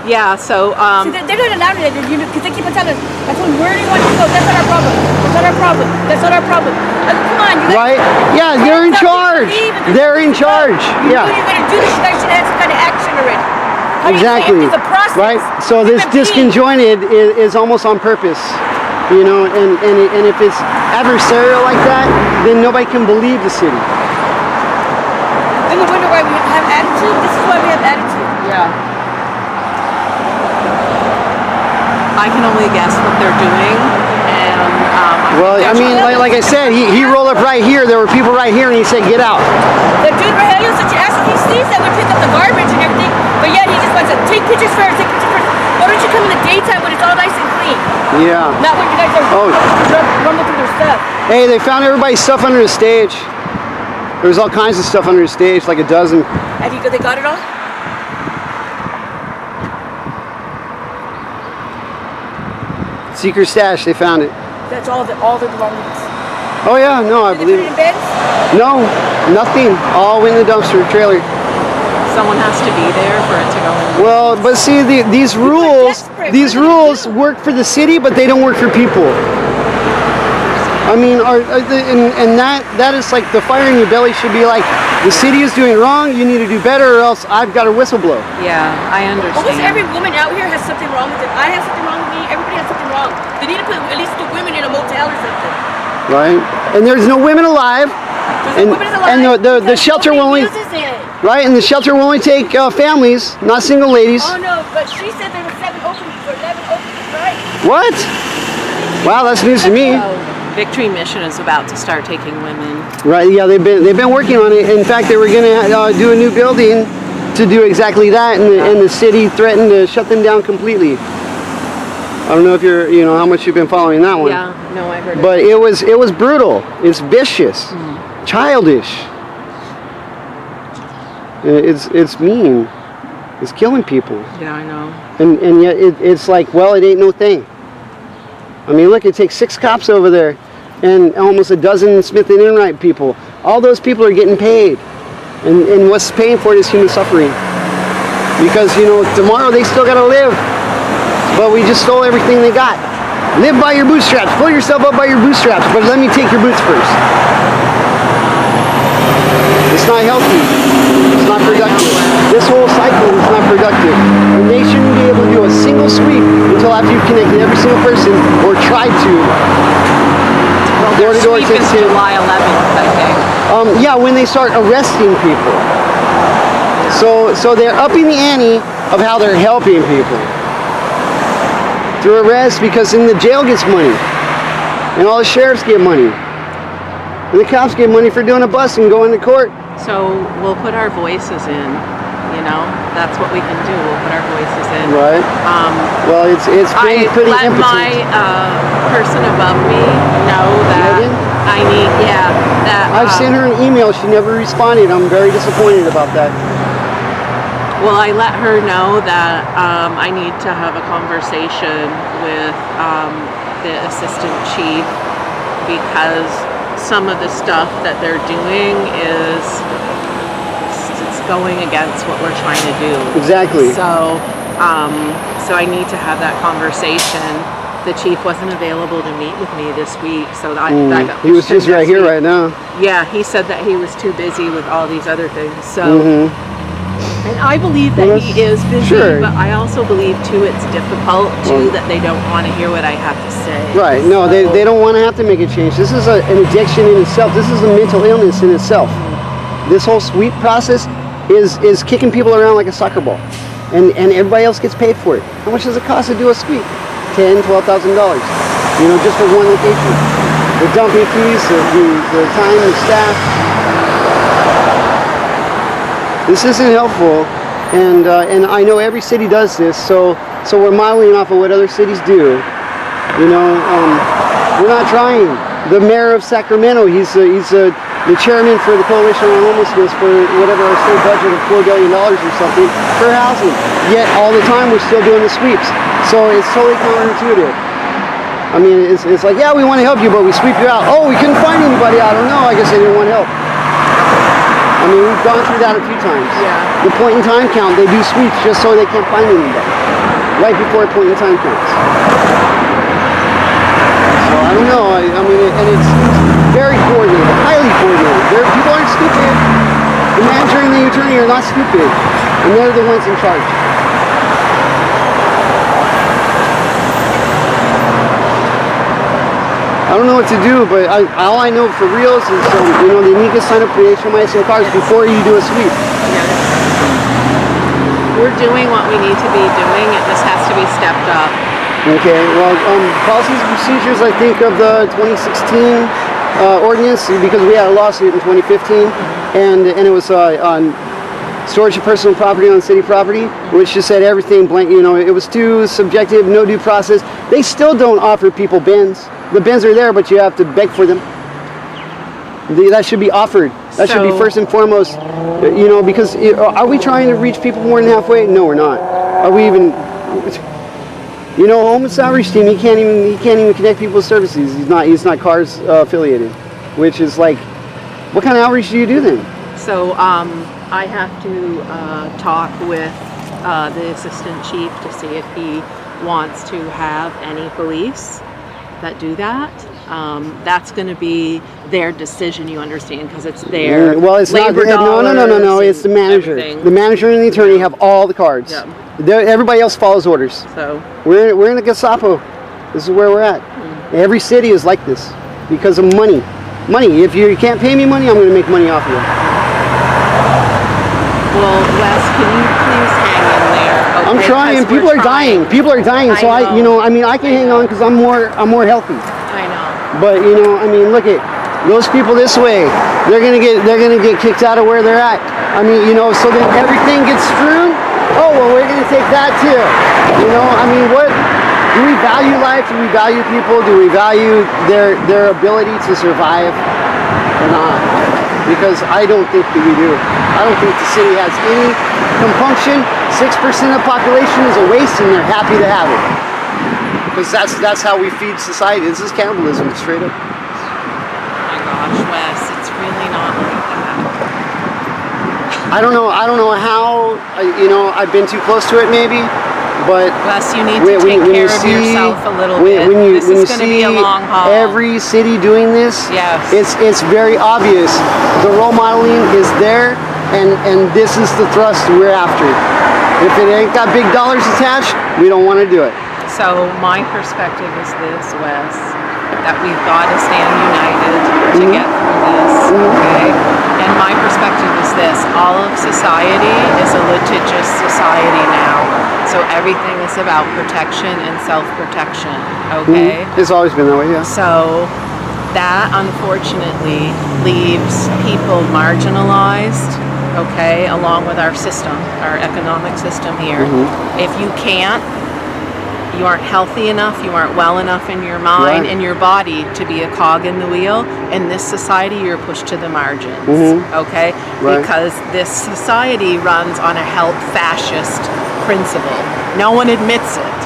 Yeah, so... See, they're not allowed it, because they keep on telling us, I told them, where do you want to go? That's not our problem. That's not our problem. That's not our problem. Come on, you guys. Right? Yeah, they're in charge. They're in charge. Yeah. You're going to do this, you guys should have some kind of action already. Exactly. It's a process. Right? So this disconjointed is almost on purpose. You know, and if it's adversarial like that, then nobody can believe the city. Then you wonder why we have attitude? This is why we have attitude. Yeah. I can only guess what they're doing, and well, I mean, like I said, he rolled up right here. There were people right here, and he said, "Get out." The dude Rodeo, such an ass, he sees that we pick up the garbage and everything, but yet he just wants to take pictures first, take pictures first. Why don't you come in the daytime when it's all nice and clean? Yeah. Not when you guys are rumbling through their stuff. Hey, they found everybody's stuff under the stage. There was all kinds of stuff under the stage, like a dozen. And they got it all? Secret stash, they found it. That's all the belongings. Oh yeah, no, I believe it. In beds? No, nothing. All in the dumpster trailer. Someone has to be there for it to go in. Well, but see, these rules work for the city, but they don't work for people. I mean, and that is like the fire in your belly should be like, the city is doing wrong, you need to do better, or else I've got to whistleblow. Yeah, I understand. Almost every woman out here has something wrong with it. I have something wrong with me. Everybody has something wrong. They need to put at least the women in a motel or something. Right, and there's no women alive. And the shelter will only and the shelter will only take families, not single ladies. Oh no, but she said there were 7 openings or 11 openings, right? What? Wow, that's news to me. Victory Mission is about to start taking women. Right, yeah, they've been working on it. In fact, they were going to do a new building to do exactly that, and the city threatened to shut them down completely. I don't know if how much you've been following that one. Yeah, no, I heard it. But it was brutal. It's vicious, childish. It's mean. It's killing people. Yeah, I know. And yet it's like, well, it ain't no thing. I mean, look, it takes 6 cops over there and almost a dozen Smith and Enright people. All those people are getting paid. And what's paying for it is human suffering. Because, you know, tomorrow they still got to live. But we just stole everything they got. Live by your bootstraps. Pull yourself up by your bootstraps. But let me take your boots first. It's not healthy. It's not productive. This whole cycle is not productive. And they shouldn't be able to do a single sweep until after you've connected every single person or tried to. Well, their sweep is July 11th, I think. Yeah, when they start arresting people. So they're upping the ante of how they're helping people. Through arrest, because then the jail gets money. And all the sheriffs get money. And the cops get money for doing a bust and going to court. So we'll put our voices in, you know, that's what we can do. We'll put our voices in. Right. Well, it's been pretty let impotent. my person above me know that Megan? I need, that. I've sent her an email. She never responded. I'm very disappointed about that. Well, I let her know that I need to have a conversation with the assistant chief because some of the stuff that they're doing is it's going against what we're trying to do. Exactly. So I need to have that conversation. The chief wasn't available to meet with me this week, so that got he was just right here right now. Yeah, he said that he was too busy with all these other things. So. And I believe that he is busy, but I also believe too it's difficult too that they don't want to hear what I have to say. Right. No, they don't want to have to make a change. This is an addiction in itself. This is a mental illness in itself. This whole sweep process is kicking people around like a soccer ball, and everybody else gets paid for it. How much does it cost to do a sweep? $10,000, $12,000. You know, just for one location. The dumping fees, the time, the staff. This isn't helpful, and I know every city does this, so we're modeling off of what other cities do. You know, we're not trying. The mayor of Sacramento, he's the chairman for the Coalition on Homelessness for whatever our state budget of $4 billion or something for housing. Yet all the time we're still doing the sweeps, so it's totally counterintuitive. I mean, it's like, yeah, we want to help you, but we sweep you out. Oh, we couldn't find anybody. I don't know. I guess they didn't want help. I mean, we've gone through that a few times. Yeah. The point in time count, they do sweeps just so they can't find anybody. Right before a point in time counts. So I don't know. I mean, and it's very coordinated, highly coordinated. People aren't stupid. The manager and the attorney are not stupid. And they're the ones in charge. I don't know what to do, but all I know for real is, you know, they need to sign up for HMIS and cars before you do a sweep. Yes. We're doing what we need to be doing. It just has to be stepped up. Okay. Well, policies and procedures, I think, of the 2016 ordinance, because we had a lawsuit in 2015, and it was on storage of personal property on city property, which just said everything blank. You know, it was too subjective, no due process. They still don't offer people bins. The bins are there, but you have to beg for them. That should be offered. That should be first and foremost. You know, because are we trying to reach people more than halfway? No, we're not. Are we even? You know, homeless outreach team. He can't even connect people with services. He's not CARS affiliated, which is like, what kind of outreach do you do then? So I have to talk with the assistant chief to see if he wants to have any police that do that. That's going to be their decision, you understand, because it's their well, it's labor not. No. It's the manager. Everything. The manager and the attorney have all the cards. Yeah. Everybody else follows orders. So we're in a Gestapo. This is where we're at. Every city is like this because of money. Money. If you can't pay me money, I'm going to make money off of you. Well, Wes, can you please hang in there? Okay? I'm trying. People are dying. People are dying. So I can hang on because I'm more healthy. I know. But you know, I mean, look at those people this way. They're gonna get kicked out of where they're at. I mean, you know, so then everything gets strewn. Oh well, we're gonna take that too. You know, I mean, what? Do we value life? Do we value people? Do we value their ability to survive or not? because I don't think that we do. I don't think the city has any compunction. 6% of the population is a waste, and they're happy to have it. Because that's how we feed society. This is cannibalism, straight up. Oh my gosh, Wes, it's really not like that. I don't know how. I've been too close to it, maybe. But Wes, you need to take care of yourself a little bit. This is going to be a long haul. Every city doing this, yes, it's very obvious. The role modeling is there, and this is the thrust we're after. If it ain't got big dollars attached, we don't want to do it. So my perspective is this, Wes, that we've got to stand united to get through this, okay? And my perspective is this: all of society is a litigious society now. So everything is about protection and self-protection, okay? It's always been that way, yeah. So that, unfortunately, leaves people marginalized, okay, along with our system, our economic system here. If you can't, you aren't healthy enough, you aren't well enough in your mind and your body to be a cog in the wheel, in this society you're pushed to the margins, okay? Because this society runs on a health fascist principle. No one admits it,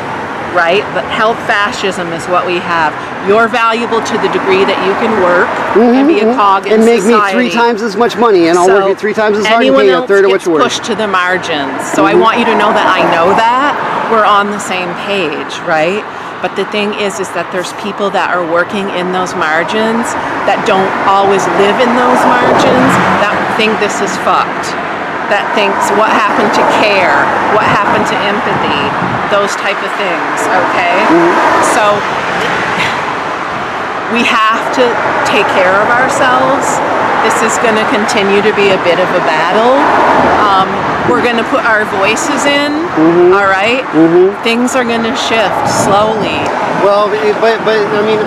right? But health fascism is what we have. You're valuable to the degree that you can work and be a cog in society. And make me 3 times as much money, and I'll work you 3 times as hard and pay you a third of what you're worth. Pushed to the margins. So I want you to know that I know that. We're on the same page, right? But the thing is that there's people that are working in those margins that don't always live in those margins that think this is fucked. That thinks what happened to care, what happened to empathy, those type of things, okay? So we have to take care of ourselves. This is going to continue to be a bit of a battle. We're going to put our voices in, all right? Things are going to shift slowly. Well, but I mean,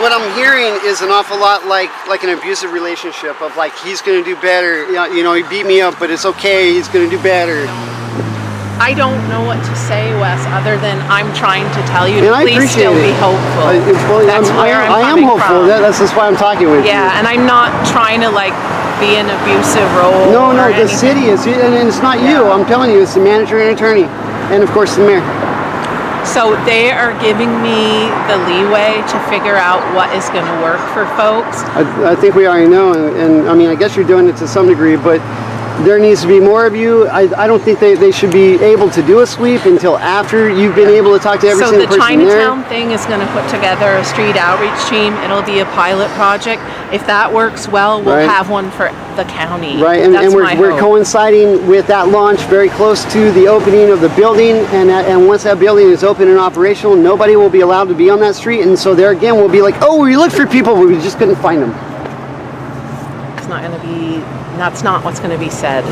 what I'm hearing is an awful lot like an abusive relationship of like, he's going to do better. He beat me up, but it's okay. He's going to do better. I don't know what to say, Wes, other than I'm trying to tell you to and please still be hopeful. That's where I am hopeful. That's just why I'm talking with you. Yeah, and I'm not trying to like be an abusive role. No, the city is, and it's not you. I'm telling you, it's the manager and attorney, and of course the mayor. So they are giving me the leeway to figure out what is going to work for folks. I think we already know, and I mean, I guess you're doing it to some degree, but there needs to be more of you. I don't think they should be able to do a sweep until after you've been able to talk to every single person there. So the Chinatown thing is going to put together a street outreach team. It'll be a pilot project. If that works well, we'll have one for the county. Right, and we're coinciding with that launch very close to the opening of the building, and once that building is open and operational, nobody will be allowed to be on that street, and so there again we'll be like, oh, we looked for people, but we just couldn't find them. It's not going to be. That's not what's going to be said.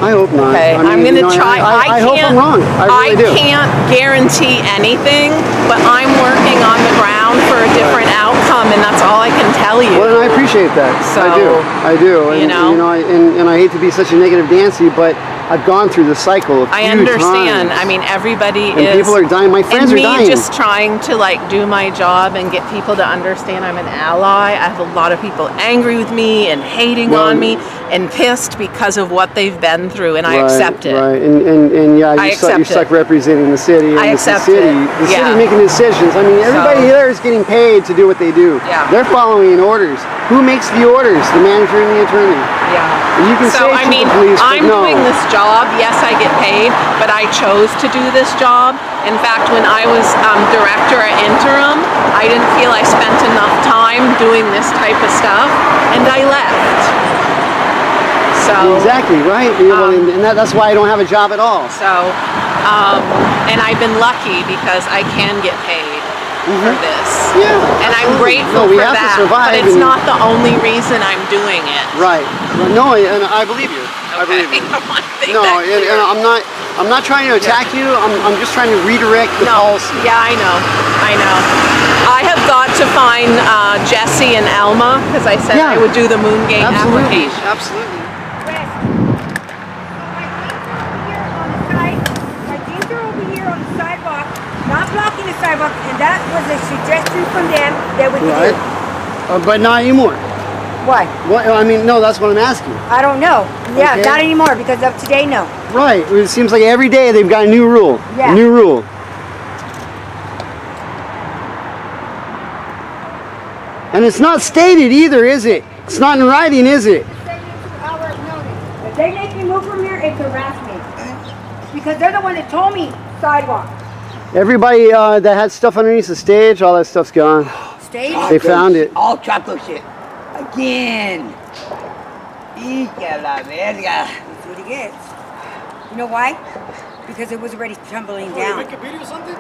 I hope not. Okay, I mean, I'm going to try. I hope I'm wrong. I really do. Can't guarantee anything, but I'm working on the ground for a different outcome, and that's all I can tell you. Well, and I appreciate that. So, I do. And I hate to be such a negative Nancy, but I've gone through the cycle a few I understand. times. I mean, everybody and people are dying. My friends are dying. And me just trying to like do my job and get people to understand I'm an ally. I have a lot of people angry with me and hating on me and pissed because of what they've been through, and I accept it. Right, and yeah, you're stuck representing the city. And I accept the city, it. The city making decisions. I mean, everybody there is getting paid to do what they do. Yeah. They're following orders. Who makes the orders? The manager and the attorney. Yeah. You can say I mean, police, I'm doing this job. Yes, I get paid, but I chose to do this job. In fact, when I was director at interim, I didn't feel I spent enough time doing this type of stuff, and I left. So, exactly, right. And that's why I don't have a job at all. So, and I've been lucky because I can get paid for this. Yeah. And I'm grateful for that. To survive, but it's not the only reason I'm doing it. Right. No, and I believe you. Okay. I believe you. No, and I'm not trying to attack you. I'm just trying to redirect the policy. Yeah, I know. I have got to find Jesse and Elma because I said I would do the Moongate application. Absolutely. My jeans are over here on the sidewalk, not blocking the sidewalk, and that was a suggestion from them that we could do. But not anymore. Why? Well, I mean, no, that's what I'm asking. I don't know. Yeah, Okay. not anymore because of today, no. Right. It seems like every day they've got a new rule. Yeah. A new rule. And it's not stated either, is it? It's not in writing, is it? If they make me move from here, it's harassment. Because they're the one that told me sidewalk. Everybody that had stuff underneath the stage, all that stuff's gone. Stage? They found it. All chocolate shit. Again. Hija la verga. That's what he gets. You know why? Because it was already tumbling down. Make a video or something?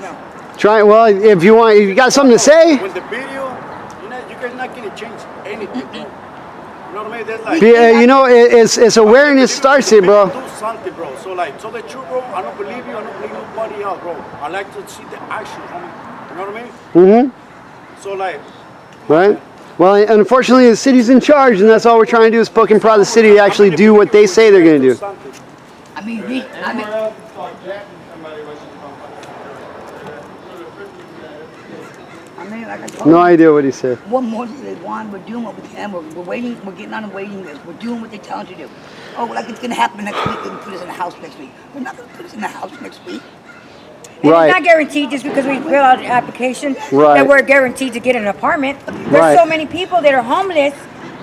No. Try. Well, if you want, if you got something to say. With the video, you guys not gonna change anything, bro. You know what I mean? There's like. You know, it's awareness starts it, bro. Do something, bro. So like, so the truth, bro. I don't believe you. I don't believe nobody else, bro. I like to see the action, homie. You know what I mean? So like. Right. Well, unfortunately, the city's in charge, and that's all we're trying to do is poke and prod the city to actually do what they say they're going to do. I mean, like I told No you, idea what he said. what more do they want? We're doing what we can. We're waiting. We're getting on a waiting list. We're doing what they tell us to do. Oh, like it's going to happen next week. They're going to put us in a house next week. We're not going to put us in a house next week. And Right. it's not guaranteed just because we fill out an application Right. that we're guaranteed to get an apartment. There's Right. so many people that are homeless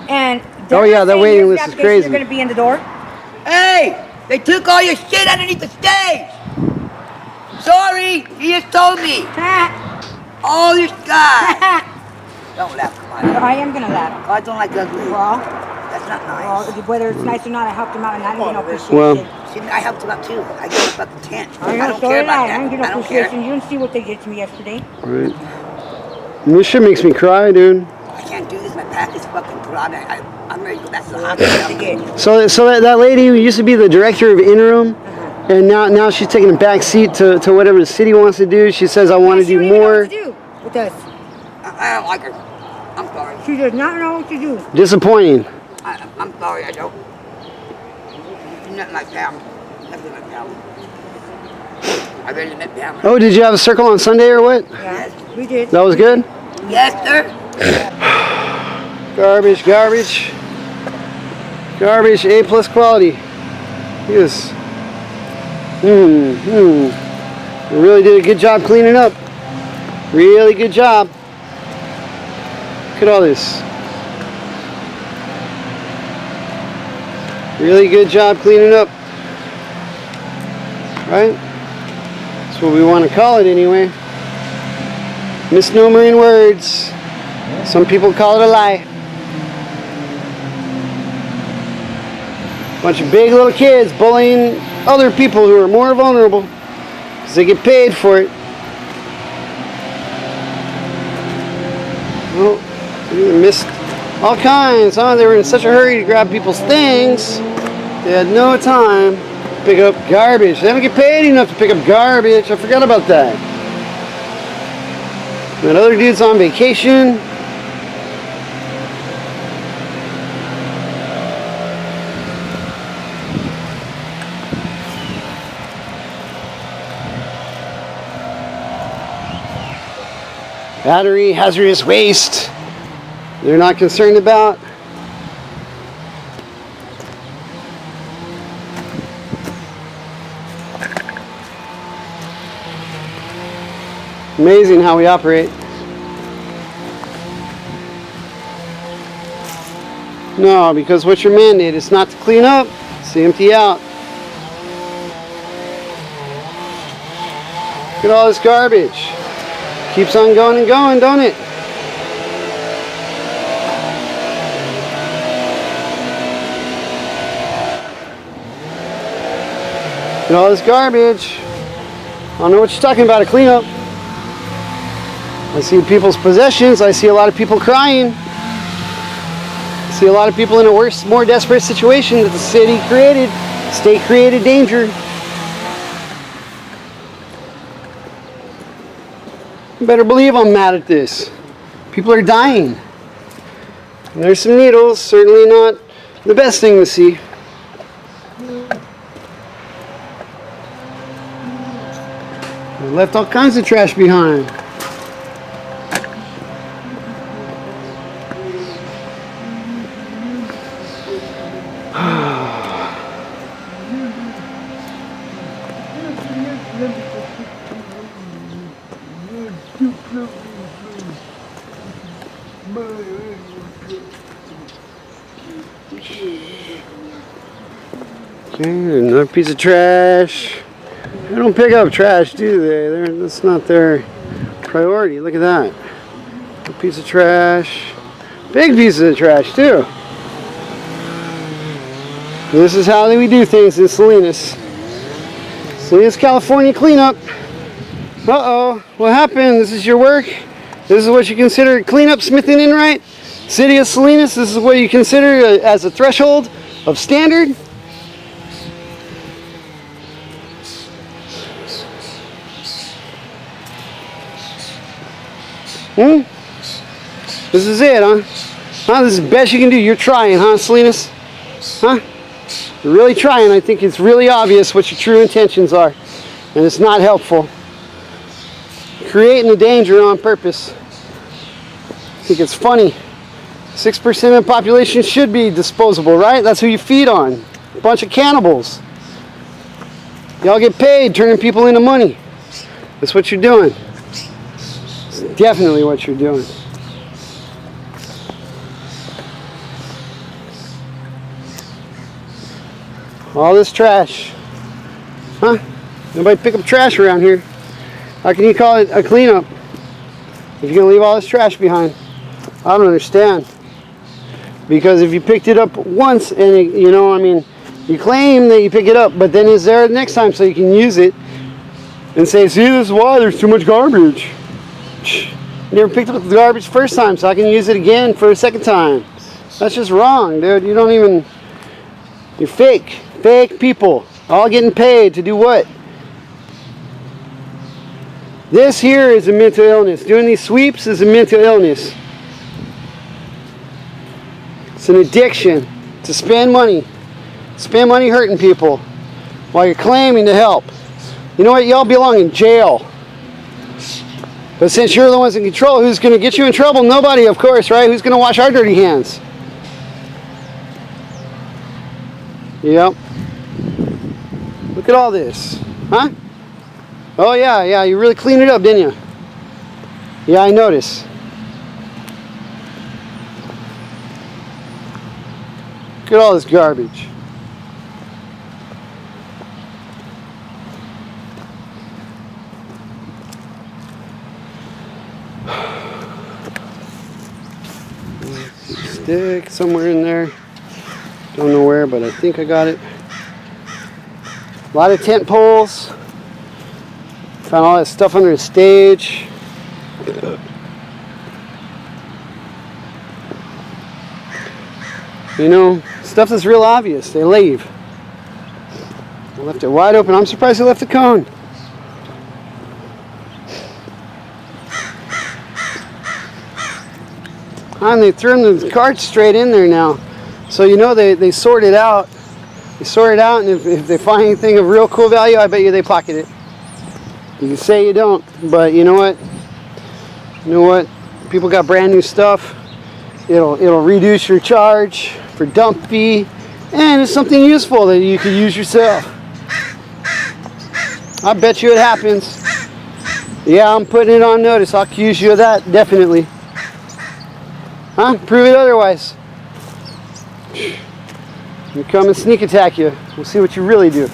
and Oh, yeah, that saying waiting here's the list is application, crazy. You're going to be in the door. Hey, they took all your shit underneath the stage. Sorry, he just told me. All your stuff. Don't laugh, come on. I am going to laugh. Oh, I don't like ugly. Well, That's not nice. well, whether it's nice or not, I helped him out and I didn't get no appreciation. Well, See, I helped him out too. I gave him a fucking tent. I don't know, so care did about I. that. I didn't get no I don't care. appreciation. You didn't see what they did to me yesterday. right. This shit makes me cry, dude. I can't do this. My back is fucking broad. I'm ready to go back to the hospital again. So that lady who used to be the director of interim, and now she's taking a back seat to whatever the city wants to do. She says, I want to She do don't even know more. what to do with us. I don't like her. I'm sorry. She does not know what to do. Disappointing. I'm sorry, I don't. Not like family. Nothing like family. I really met family. Oh, did you have a circle on Sunday or what? Yeah, we did. That was good? Yes, sir. Garbage, garbage. Garbage, A+ quality. Yes. You really did a good job cleaning up. Really good job. Look at all this. Really good job cleaning up. Right? That's what we want to call it anyway. Misnomer in words. Some people call it a lie. Bunch of big little kids bullying other people who are more vulnerable because they get paid for it. Well, they missed all kinds, huh? They were in such a hurry to grab people's things, they had no time to pick up garbage. They don't get paid enough to pick up garbage. I forgot about that. That other dude's on vacation. Battery, hazardous waste. They're not concerned about. Amazing how we operate. No, because what's your mandate? It's not to clean up, it's to empty out. Look at all this garbage. Keeps on going and going, don't it? Look at all this garbage. I don't know what you're talking about, a cleanup. I see people's possessions. I see a lot of people crying. I see a lot of people in a worse, more desperate situation that the city created, state created danger. You better believe I'm mad at this. People are dying. And there's some needles, certainly not the best thing to see. They left all kinds of trash behind. Okay, another piece of trash. They don't pick up trash, do they? That's not their priority. Look at that. A piece of trash. Big pieces of trash, too. This is how we do things in Salinas. Salinas, California cleanup. Uh-oh. What happened? This is your work? This is what you consider cleanup smithing in, right? City of Salinas, this is what you consider as a threshold of standard? This is it, huh? This is the best you can do. You're trying, huh, Salinas? Huh? You're really trying. I think it's really obvious what your true intentions are. And it's not helpful. Creating the danger on purpose. I think it's funny. 6% of the population should be disposable, right? That's who you feed on. A bunch of cannibals. Y'all get paid turning people into money. That's what you're doing. It's definitely what you're doing. All this trash. Huh? Nobody pick up trash around here. How can you call it a cleanup if you're going to leave all this trash behind? I don't understand. Because if you picked it up once and, you claim that you pick it up, but then it's there next time so you can use it and say, see, this is why there's too much garbage. You never picked up the garbage first time, so I can use it again for a second time. That's just wrong, dude. You're fake. Fake people. All getting paid to do what? This here is a mental illness. Doing these sweeps is a mental illness. It's an addiction to spend money. Spend money hurting people while you're claiming to help. You know what? Y'all belong in jail. But since you're the ones in control, who's going to get you in trouble? Nobody, of course, right? Who's going to wash our dirty hands? Yep. Look at all this. Huh? Oh, yeah. You really cleaned it up, didn't you? Yeah, I noticed. Look at all this garbage. Stick somewhere in there. Don't know where, but I think I got it. A lot of tent poles. Found all that stuff under the stage. Stuff that's real obvious. They leave. I left it wide open. I'm surprised they left the cone. And they threw the carts straight in there now. So they sort it out. They sort it out, and if they find anything of real cool value, I bet you they pocket it. You can say you don't, but you know what? People got brand new stuff. It'll reduce your charge for dump fee, and it's something useful that you could use yourself. I bet you it happens. Yeah, I'm putting it on notice. I'll accuse you of that, definitely. Huh? Prove it otherwise. We come and sneak attack you. We'll see what you really do.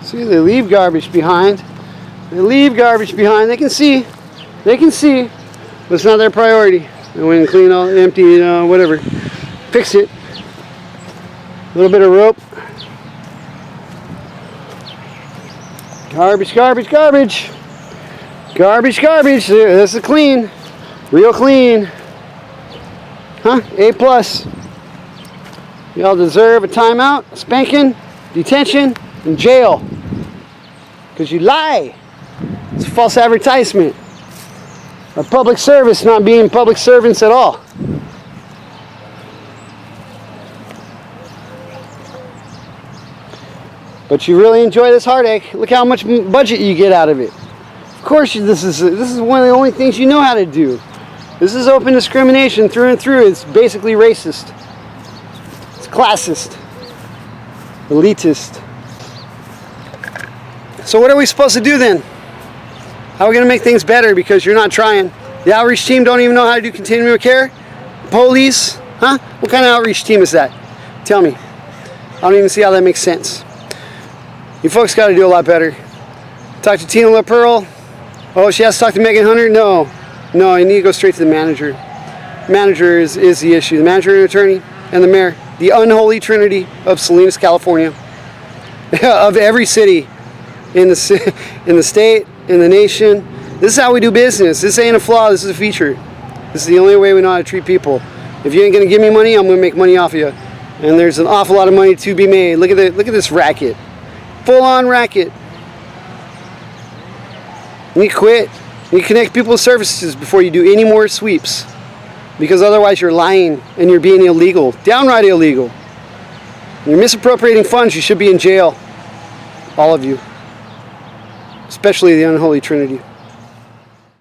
See, they leave garbage behind. They can see. But it's not their priority. They went and clean all empty, whatever. Fix it. A little bit of rope. Garbage. This is clean. Real clean. Huh? A+. Y'all deserve a timeout, a spanking, detention, and jail. Because you lie. It's a false advertisement. Or public service not being public servants at all. But you really enjoy this heartache. Look how much budget you get out of it. Of course, this is one of the only things you know how to do. This is open discrimination through and through. It's basically racist. It's classist. Elitist. So what are we supposed to do then? How are we going to make things better because you're not trying? The outreach team don't even know how to do continuum of care? Police? Huh? What kind of outreach team is that? Tell me. I don't even see how that makes sense. You folks got to do a lot better. Talk to Tina LaPearl. Oh, she has to talk to Megan Hunter? No. No, you need to go straight to the manager. Manager is the issue. The manager and attorney and the mayor. The unholy trinity of Salinas, California. Of every city in the state, in the nation. This is how we do business. This ain't a flaw, this is a feature. This is the only way we know how to treat people. If you ain't gonna give me money, I'm gonna make money off of you. And there's an awful lot of money to be made. Look at this racket. Full on racket. You need to quit. You need to connect people with services before you do any more sweeps. Because otherwise you're lying and you're being illegal. Downright illegal. You're misappropriating funds, you should be in jail. All of you. Especially the unholy trinity.